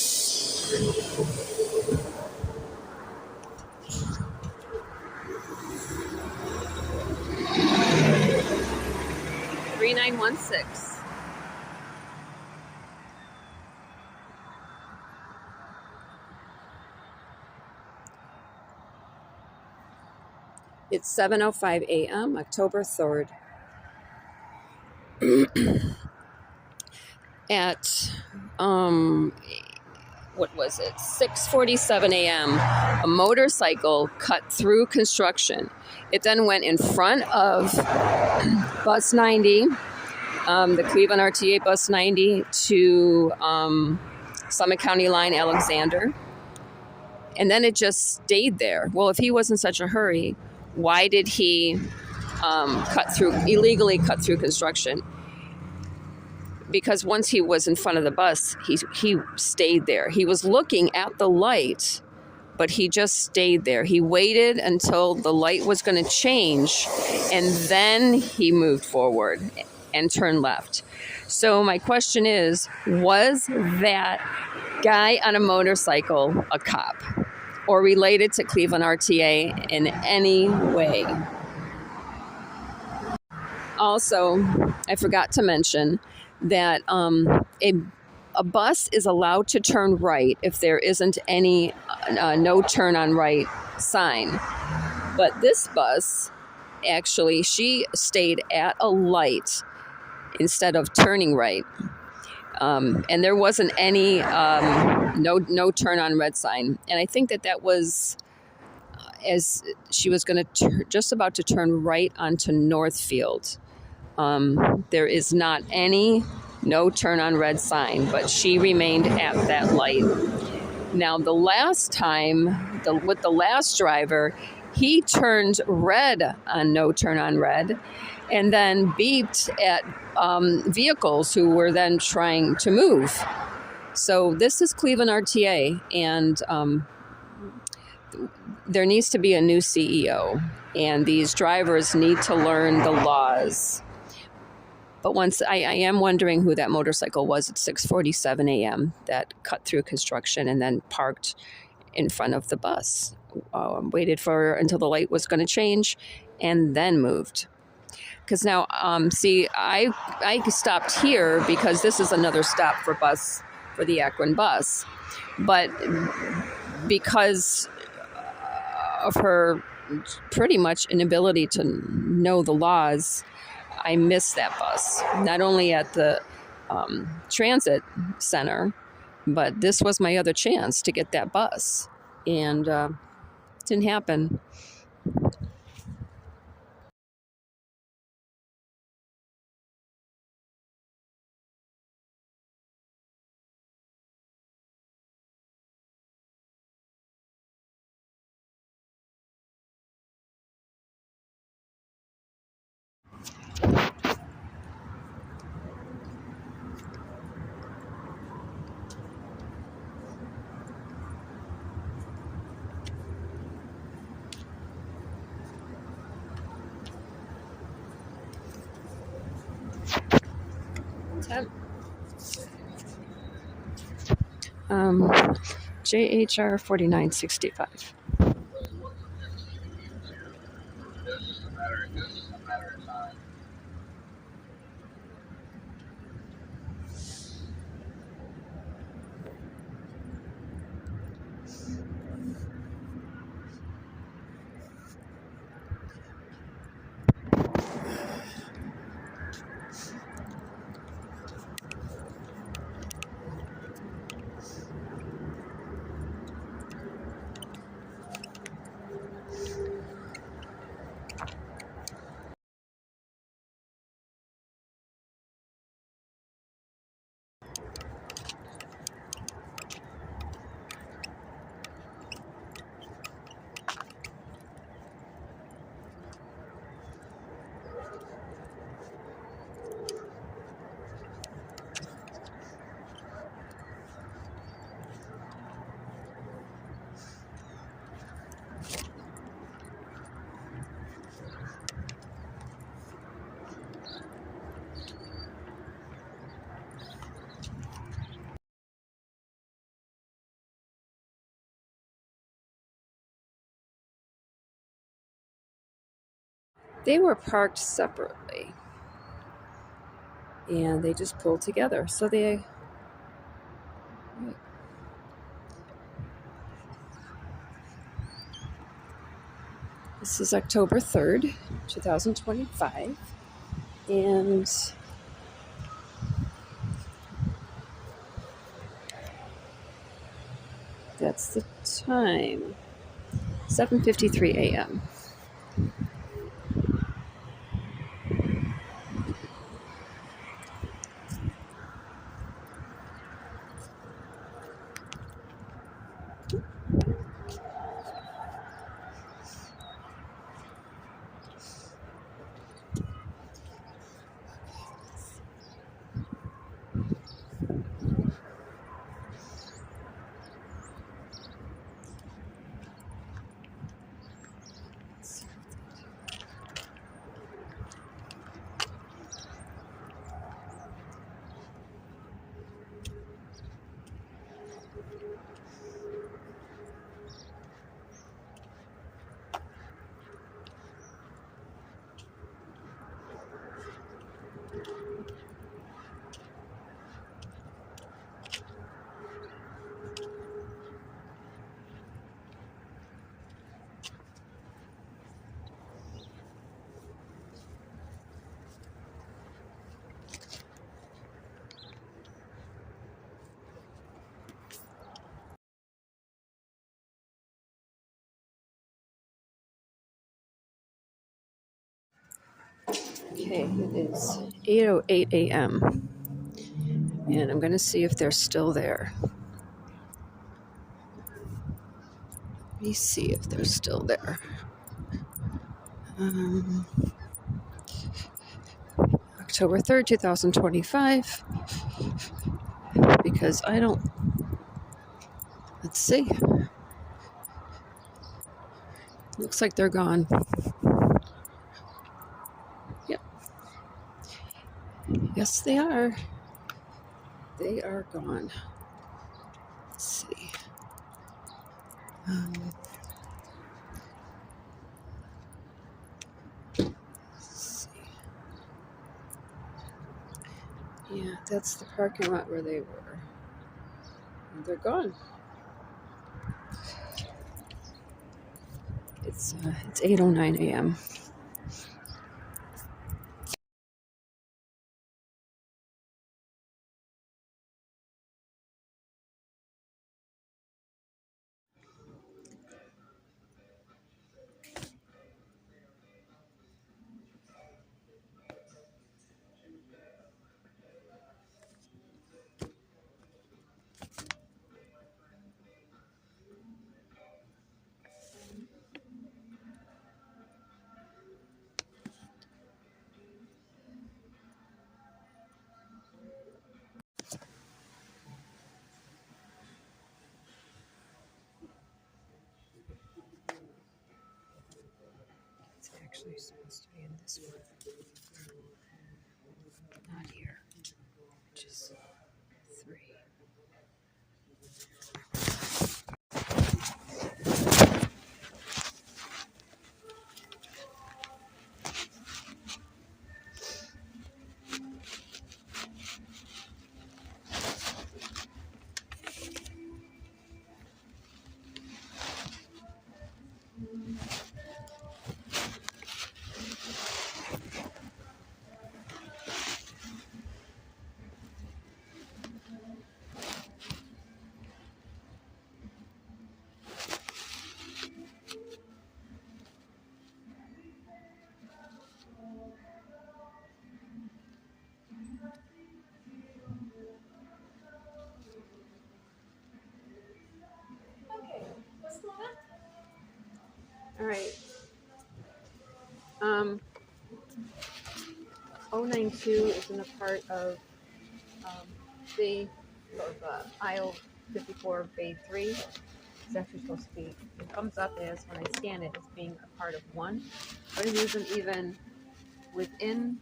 3916. It's 7:05 a.m., October 3rd. At what was it, 6:47 a.m., a motorcycle cut through construction. It then went in front of bus 90, the Cleveland RTA bus 90 to Summit County Line, Alexander. And then it just stayed there. Well, if he was in such a hurry, why did he illegally cut through construction? Because once he was in front of the bus, he stayed there. He was looking at the light, but he just stayed there. He waited until the light was going to change, and then he moved forward and turned left. So my question is, was that guy on a motorcycle a cop or related to Cleveland RTA in any way? Also, I forgot to mention that a bus is allowed to turn right if there isn't any no turn on right sign. But this bus, actually, she stayed at a light instead of turning right. And there wasn't any no turn on red sign. And I think that was as she was going to just about to turn right onto Northfield. There is not any no turn on red sign, but she remained at that light. Now, the last time, with the last driver, he turned red on no turn on red and then beeped at vehicles who were then trying to move. So this is Cleveland RTA, and there needs to be a new CEO, and these drivers need to learn the laws. But once I am wondering who that motorcycle was at 6:47 a.m. that cut through construction and then parked in front of the bus, waited until the light was going to change, and then moved. Because now, see, I stopped here because this is another stop for the Akron bus, but because of her pretty much inability to know the laws, I missed that bus, not only at the transit center, but this was my other chance to get that bus, and it didn't happen. JHR 4965. They were parked separately, and they just pulled together. So this is October 3rd, 2025, and That's the time. 7:53 a.m. Okay, it is 8:08 a.m. and I'm going to see if they're still there. Let me see if they're still there. October 3rd, 2025. Because I don't. Let's see. Looks like they're gone. Yep. Yes, they are. They are gone. Let's see. Let's see. Yeah, that's the parking lot where they were. And they're gone. It's 8:09 a.m. It's actually supposed to be in this one. Not here. Just 3. Okay, what's going on? All right. 092 isn't a part of bay of aisle 54, bay 3. It's actually supposed to be. It comes up as when I scan it as being a part of 1, but it isn't even within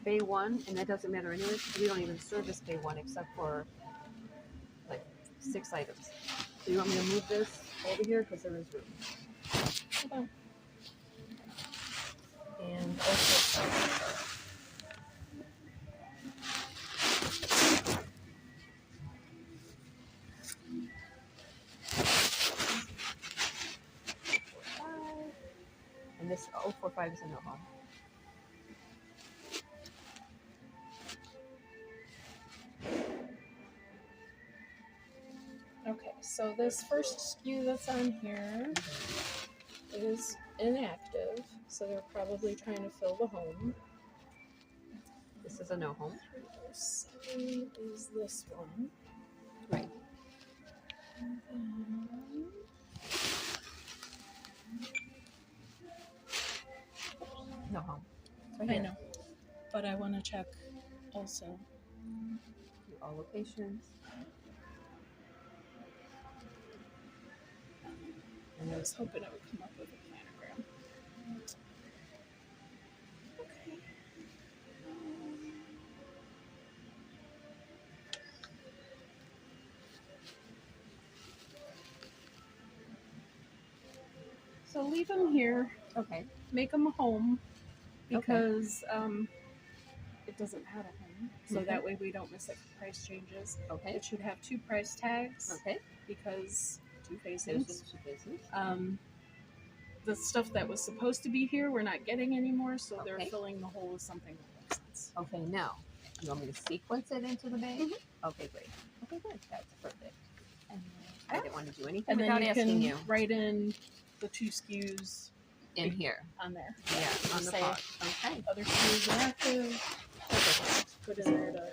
bay 1, and that doesn't matter anyway because we don't even service bay 1 except for like 6 items. So you want me to move this over here because there is room. Hold on. And also, and this 045 is a no-go. Okay, So this first SKU that's on here is inactive, so they're probably trying to fill the home. This is a no home. 307 is this one. Right. No home. It's right I here. know, but I want to check also. All locations. And I was hoping I would come up with a planogram. Okay. So leave them here. Okay. Make them a home because it doesn't have a home. So that way we don't miss it for price changes. Okay. It should have 2 price tags. Okay. Because 2 There's facings. the 2 faces. The stuff that was supposed to be here, we're not getting anymore, so they're Okay. filling the hole with something that makes sense. Okay, now, you want me to sequence it into the bag? Mhm. Okay, great. Okay, good. That's perfect. And I didn't want to do anything and then without you asking can you. write in the 2 SKUs In here. on there. Yeah, on the Say pod. Okay. other SKUs are active. Perfect. Put in there to.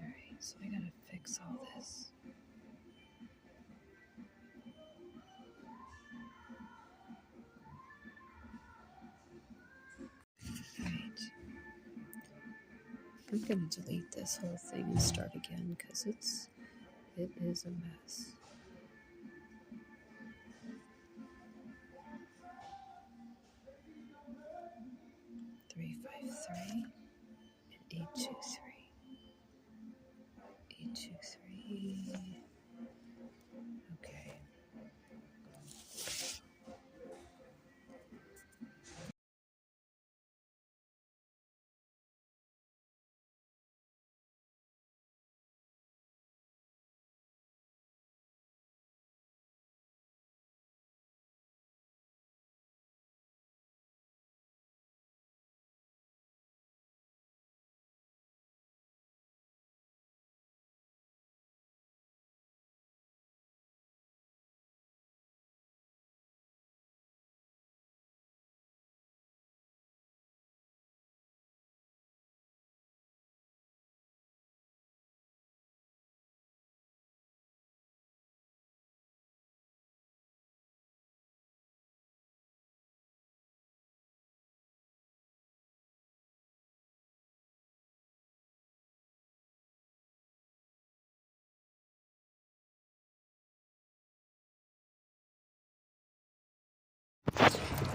Alright, so I gotta fix all this. Alright. I'm gonna delete this whole thing and start again because it is a mess. Three, 5, 3, and 8, 2, 3. 8, 2, 3. Okay.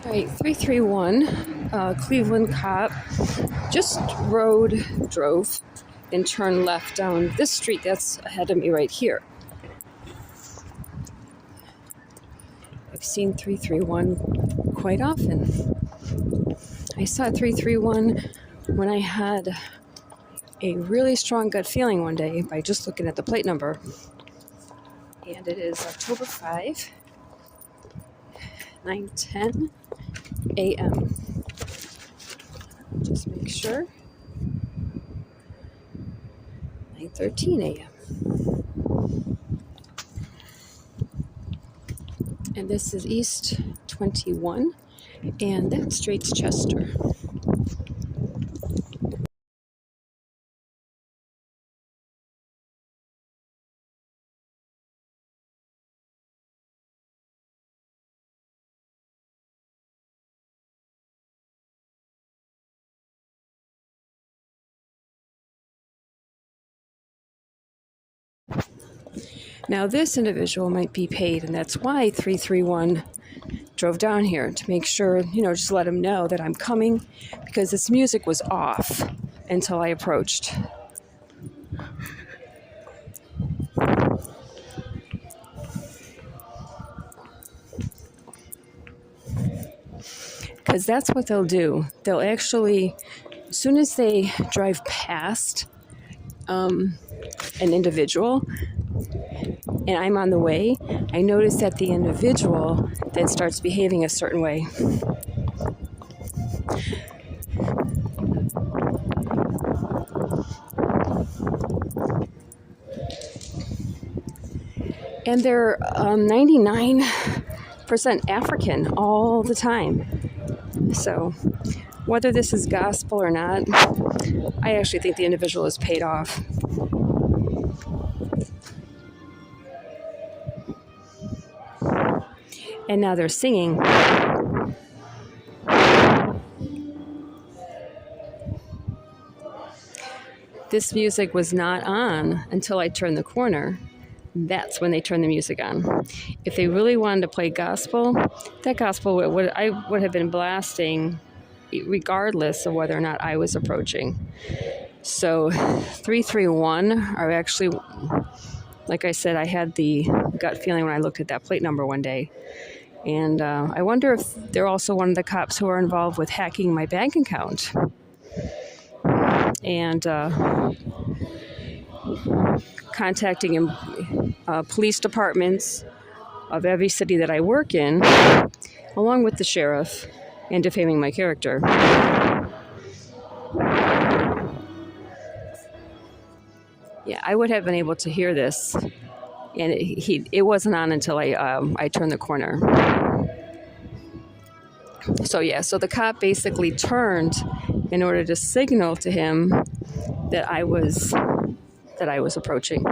All right, 331 Cleveland cop just drove, and turned left down this street that's ahead of me right here. I've seen 331 quite often. I saw 331 when I had a really strong gut feeling one day by just looking at the plate number. And it is October 5, 9:10 a.m. Just make sure. 9:13 a.m. And this is East 21, and that straight's Chester. Now this individual might be paid, and that's why 331 drove down here to make sure, just let him know that I'm coming, because this music was off until I approached. Because that's what they'll do. They'll actually, as soon as they drive past an individual, and I'm on the way, I notice that the individual then starts behaving a certain way. And they're 99% African all the time. So whether this is gospel or not, I actually think the individual is paid off. And now they're singing. This music was not on until I turned the corner. That's when they turned the music on. If they really wanted to play gospel, that gospel I would have been blasting regardless of whether or not I was approaching. So 331 are actually, like I said, I had the gut feeling when I looked at that plate number one day. And I wonder if they're also one of the cops who are involved with hacking my bank account. And contacting police departments of every city that I work in, along with the sheriff, and defaming my character. Yeah, I would have been able to hear this, and it wasn't on until I turned the corner. So the cop basically turned in order to signal to him that I was approaching.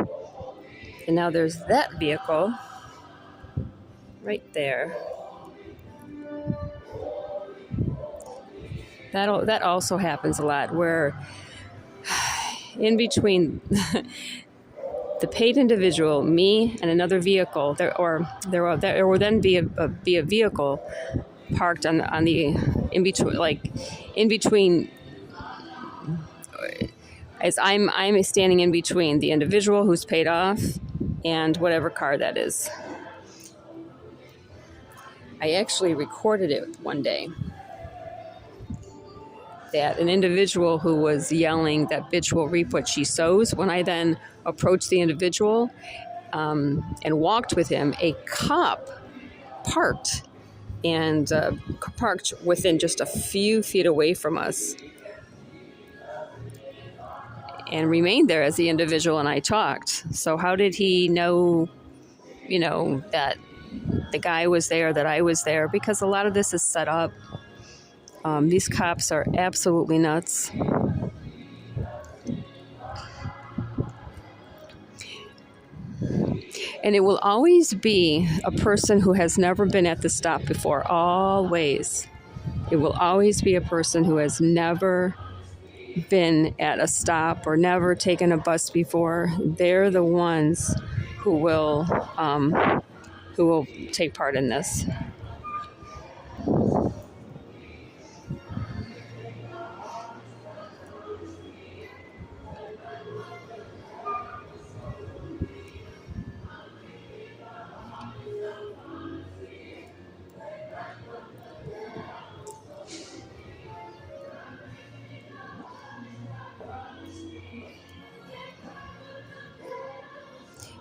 And now there's that vehicle right there. That also happens a lot, where in between the paid individual, me, and another vehicle, there will then be a vehicle parked on the in between, as I'm standing in between the individual who's paid off and whatever car that is. I actually recorded it one day, that an individual who was yelling that bitch will reap what she sows. When I then approached the individual and walked with him, a cop parked within just a few feet away from us and remained there as the individual and I talked. So how did he know, that the guy was there, that I was there? Because a lot of this is set up. These cops are absolutely nuts. And it will always be a person who has never been at the stop before, always. It will always be a person who has never been at a stop or never taken a bus before. They're the ones who will take part in this.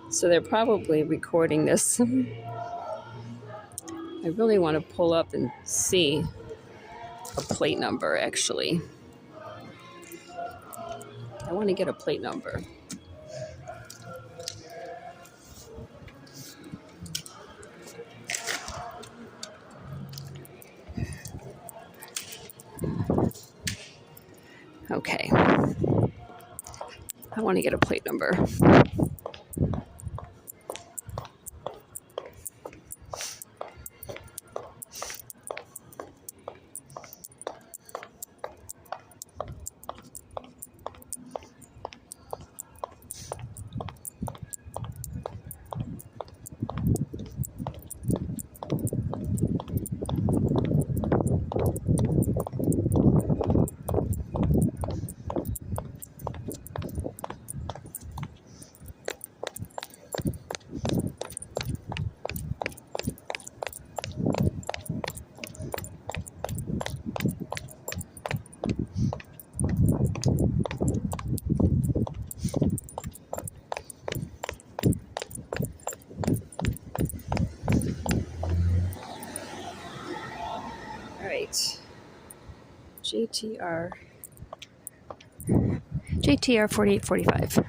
So they're probably recording this. I really want to pull up and see a plate number, actually. I want to get a plate number. Okay. I want to get a plate number. JTR 4845.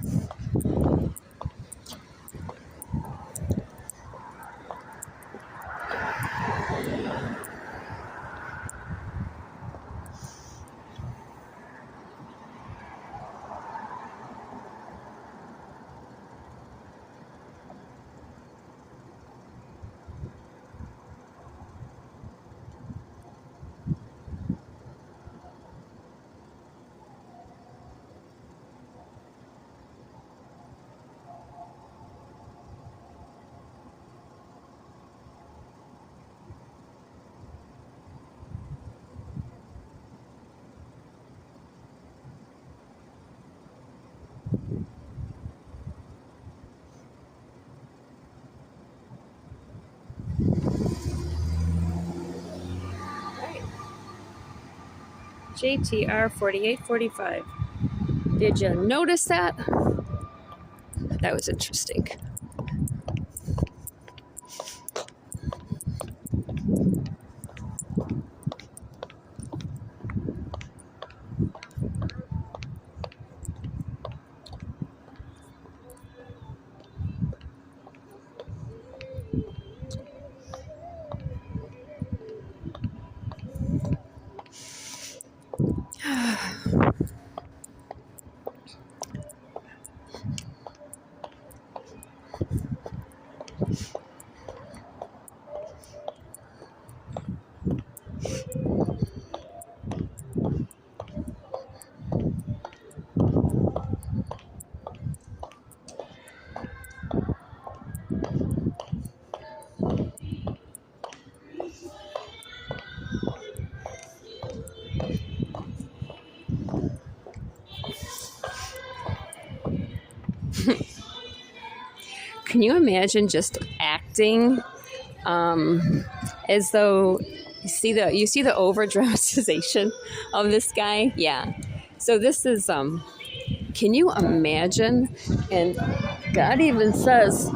JTR 4845. Did you notice that? That was interesting. Can you imagine just acting as though you see the over dramatization of this guy? Yeah. So this is can you imagine? And God even says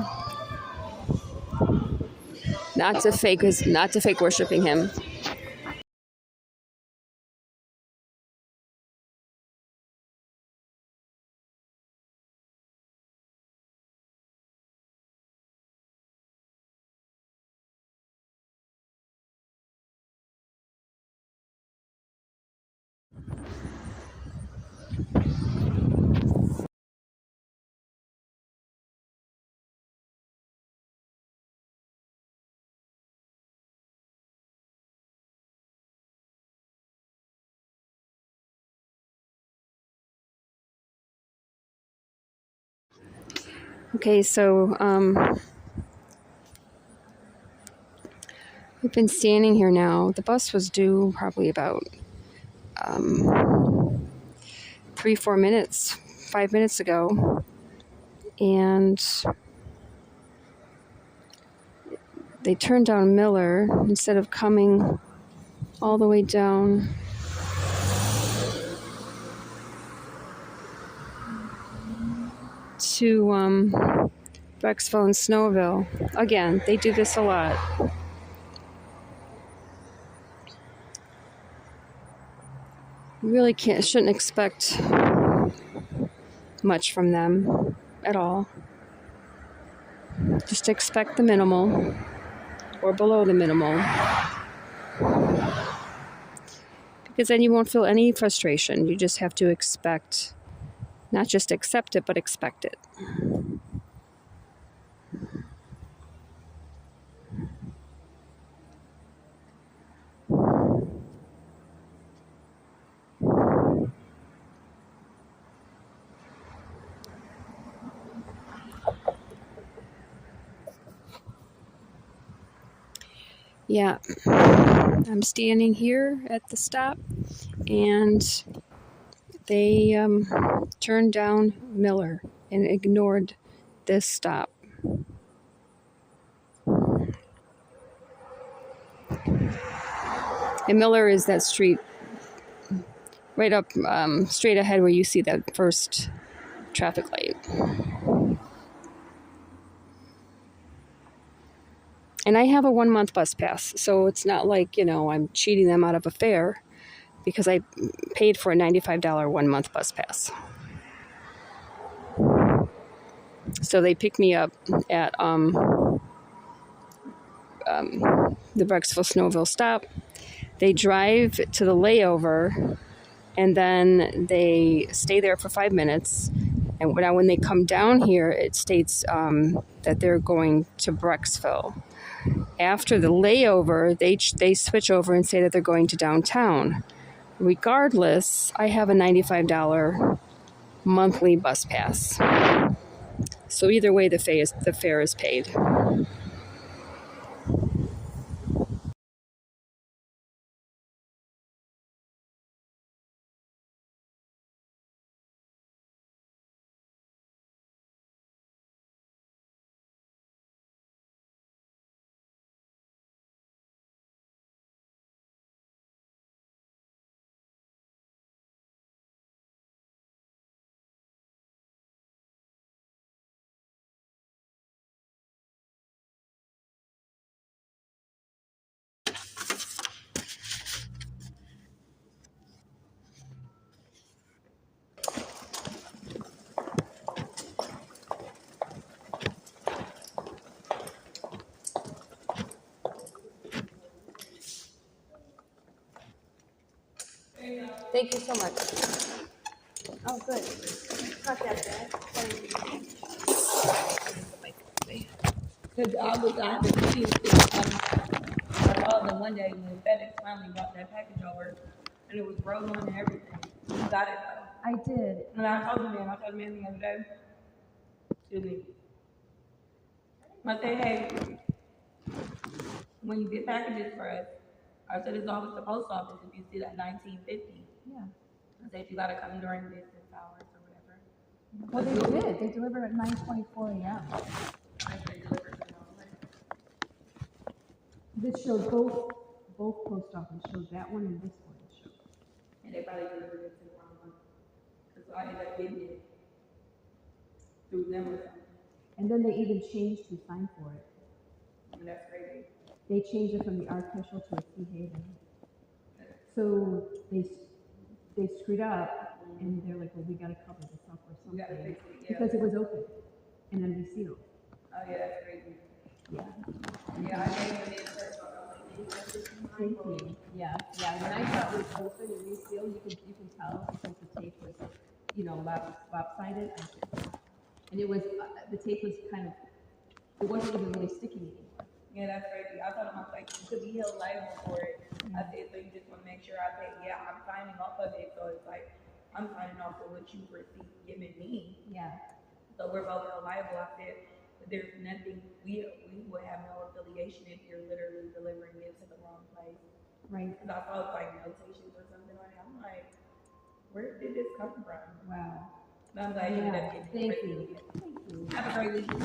not to fake worshiping him. Okay, so we've been standing here now. The bus was due probably about 3-4 minutes, 5 minutes ago, and they turned down Miller instead of coming all the way down to Brexville and Snowville. Again, they do this a lot. You really shouldn't expect much from them at all. Just expect the minimal or below the minimal, because then you won't feel any frustration. You just have to expect, not just accept it, but expect it. Yeah, I'm standing here at the stop, and they turned down Miller and ignored this stop. And Miller is that street right up straight ahead where you see that first traffic light. And I have a 1-month bus pass, so it's not like, I'm cheating them out of a fare. because I paid for a $95 1-month bus pass. So they pick me up at the Brecksville-Snowville stop. They drive to the layover, and then they stay there for 5 minutes. And when they come down here, it states that they're going to Brecksville. After the layover, they switch over and say that they're going to downtown. Regardless, I have a $95 monthly bus pass. So either way, the fare is paid. Thank you so much. Oh, good. Not that bad. Because I had to see I called them one day when FedEx finally brought that package over, and it was rolled on and everything. You got it though. I did. And I told the man the other day, excuse me. I said, hey, when you get packages for us, I said it's always the post office if you see that 1950. Yeah. I said you gotta come during business hours or whatever. Well, they did. They delivered at 9:24 a.m. This showed both post office showed that one and this one showed. And they probably delivered it to the wrong one. Because I ended up getting it through them or something. And then they even changed who signed for it. And that's crazy. They changed it from the artificial to a Sea Haven. So they screwed up, and they're like, well, we got to cover this up or something. Fix it, yeah. Because it was open and then resealed. Oh yeah, that's crazy. Yeah. Yeah, I didn't even need to search on Thank you. Yeah. When I saw it was open and resealed, you can tell because the tape was, lopsided. And it was the tape was it wasn't even really sticking anymore. Yeah, that's crazy. I told him, I was like, you could be held liable for it. I said, so you just want to make sure I pay. Yeah, I'm signing off of it. So it's like, I'm signing off for what you received given me. Yeah. So we're both held liable. I said, but there's nothing, we would have no affiliation if you're literally delivering it to the wrong place. Right. Because I thought like notations or something like that. I'm like, where did this come from? Wow. But I'm glad you ended up getting it. Thank you. Have a great weekend.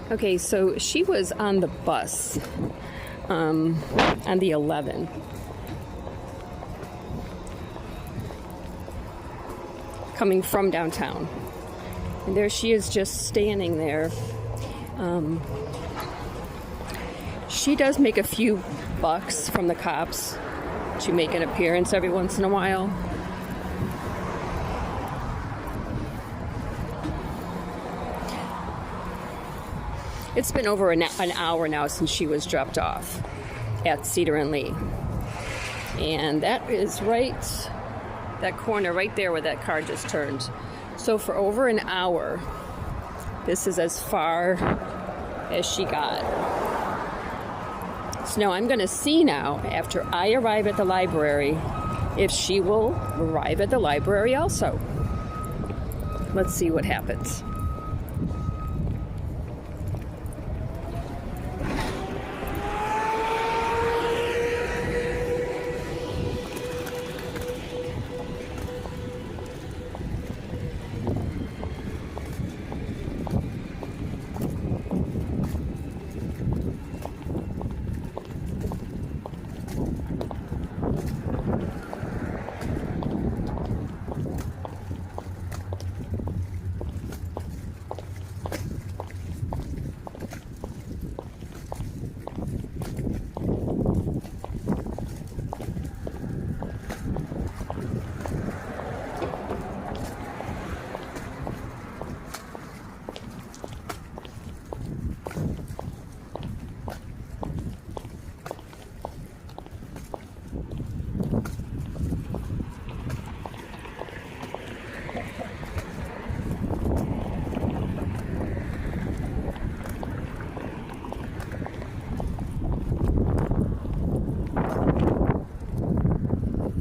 Okay, so she was on the bus on the 11. Coming from downtown. And there she is just standing there. She does make a few bucks from the cops to make an appearance every once in a while. It's been over an hour now since she was dropped off at Cedar and Lee. And that is right, that corner right there where that car just turned. So for over an hour, this is as far as she got. So now I'm going to see now, after I arrive at the library, if she will arrive at the library also. Let's see what happens.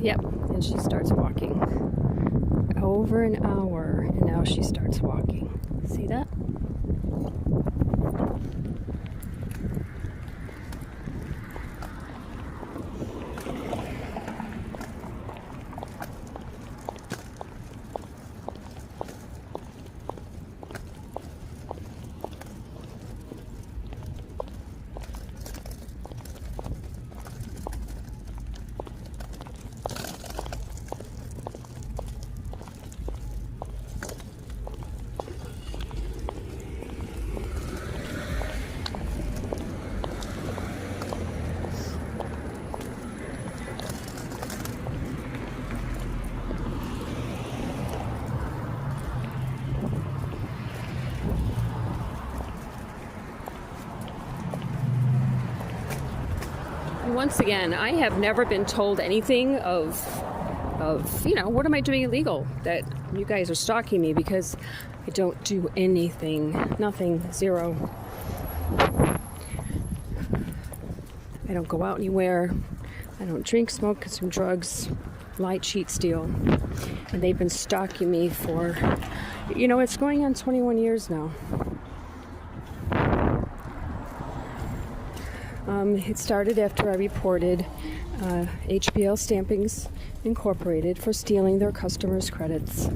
Yep, and she starts walking. Over an hour, and now she starts walking. See that? Once again, I have never been told anything of what am I doing illegal? That you guys are stalking me, because I don't do anything. Nothing. Zero. I don't go out anywhere. I don't drink, smoke, consume drugs, lie, cheat, steal. And they've been stalking me for, it's going on 21 years now. It started after I reported HBL Stampings Incorporated for stealing their customers' credits.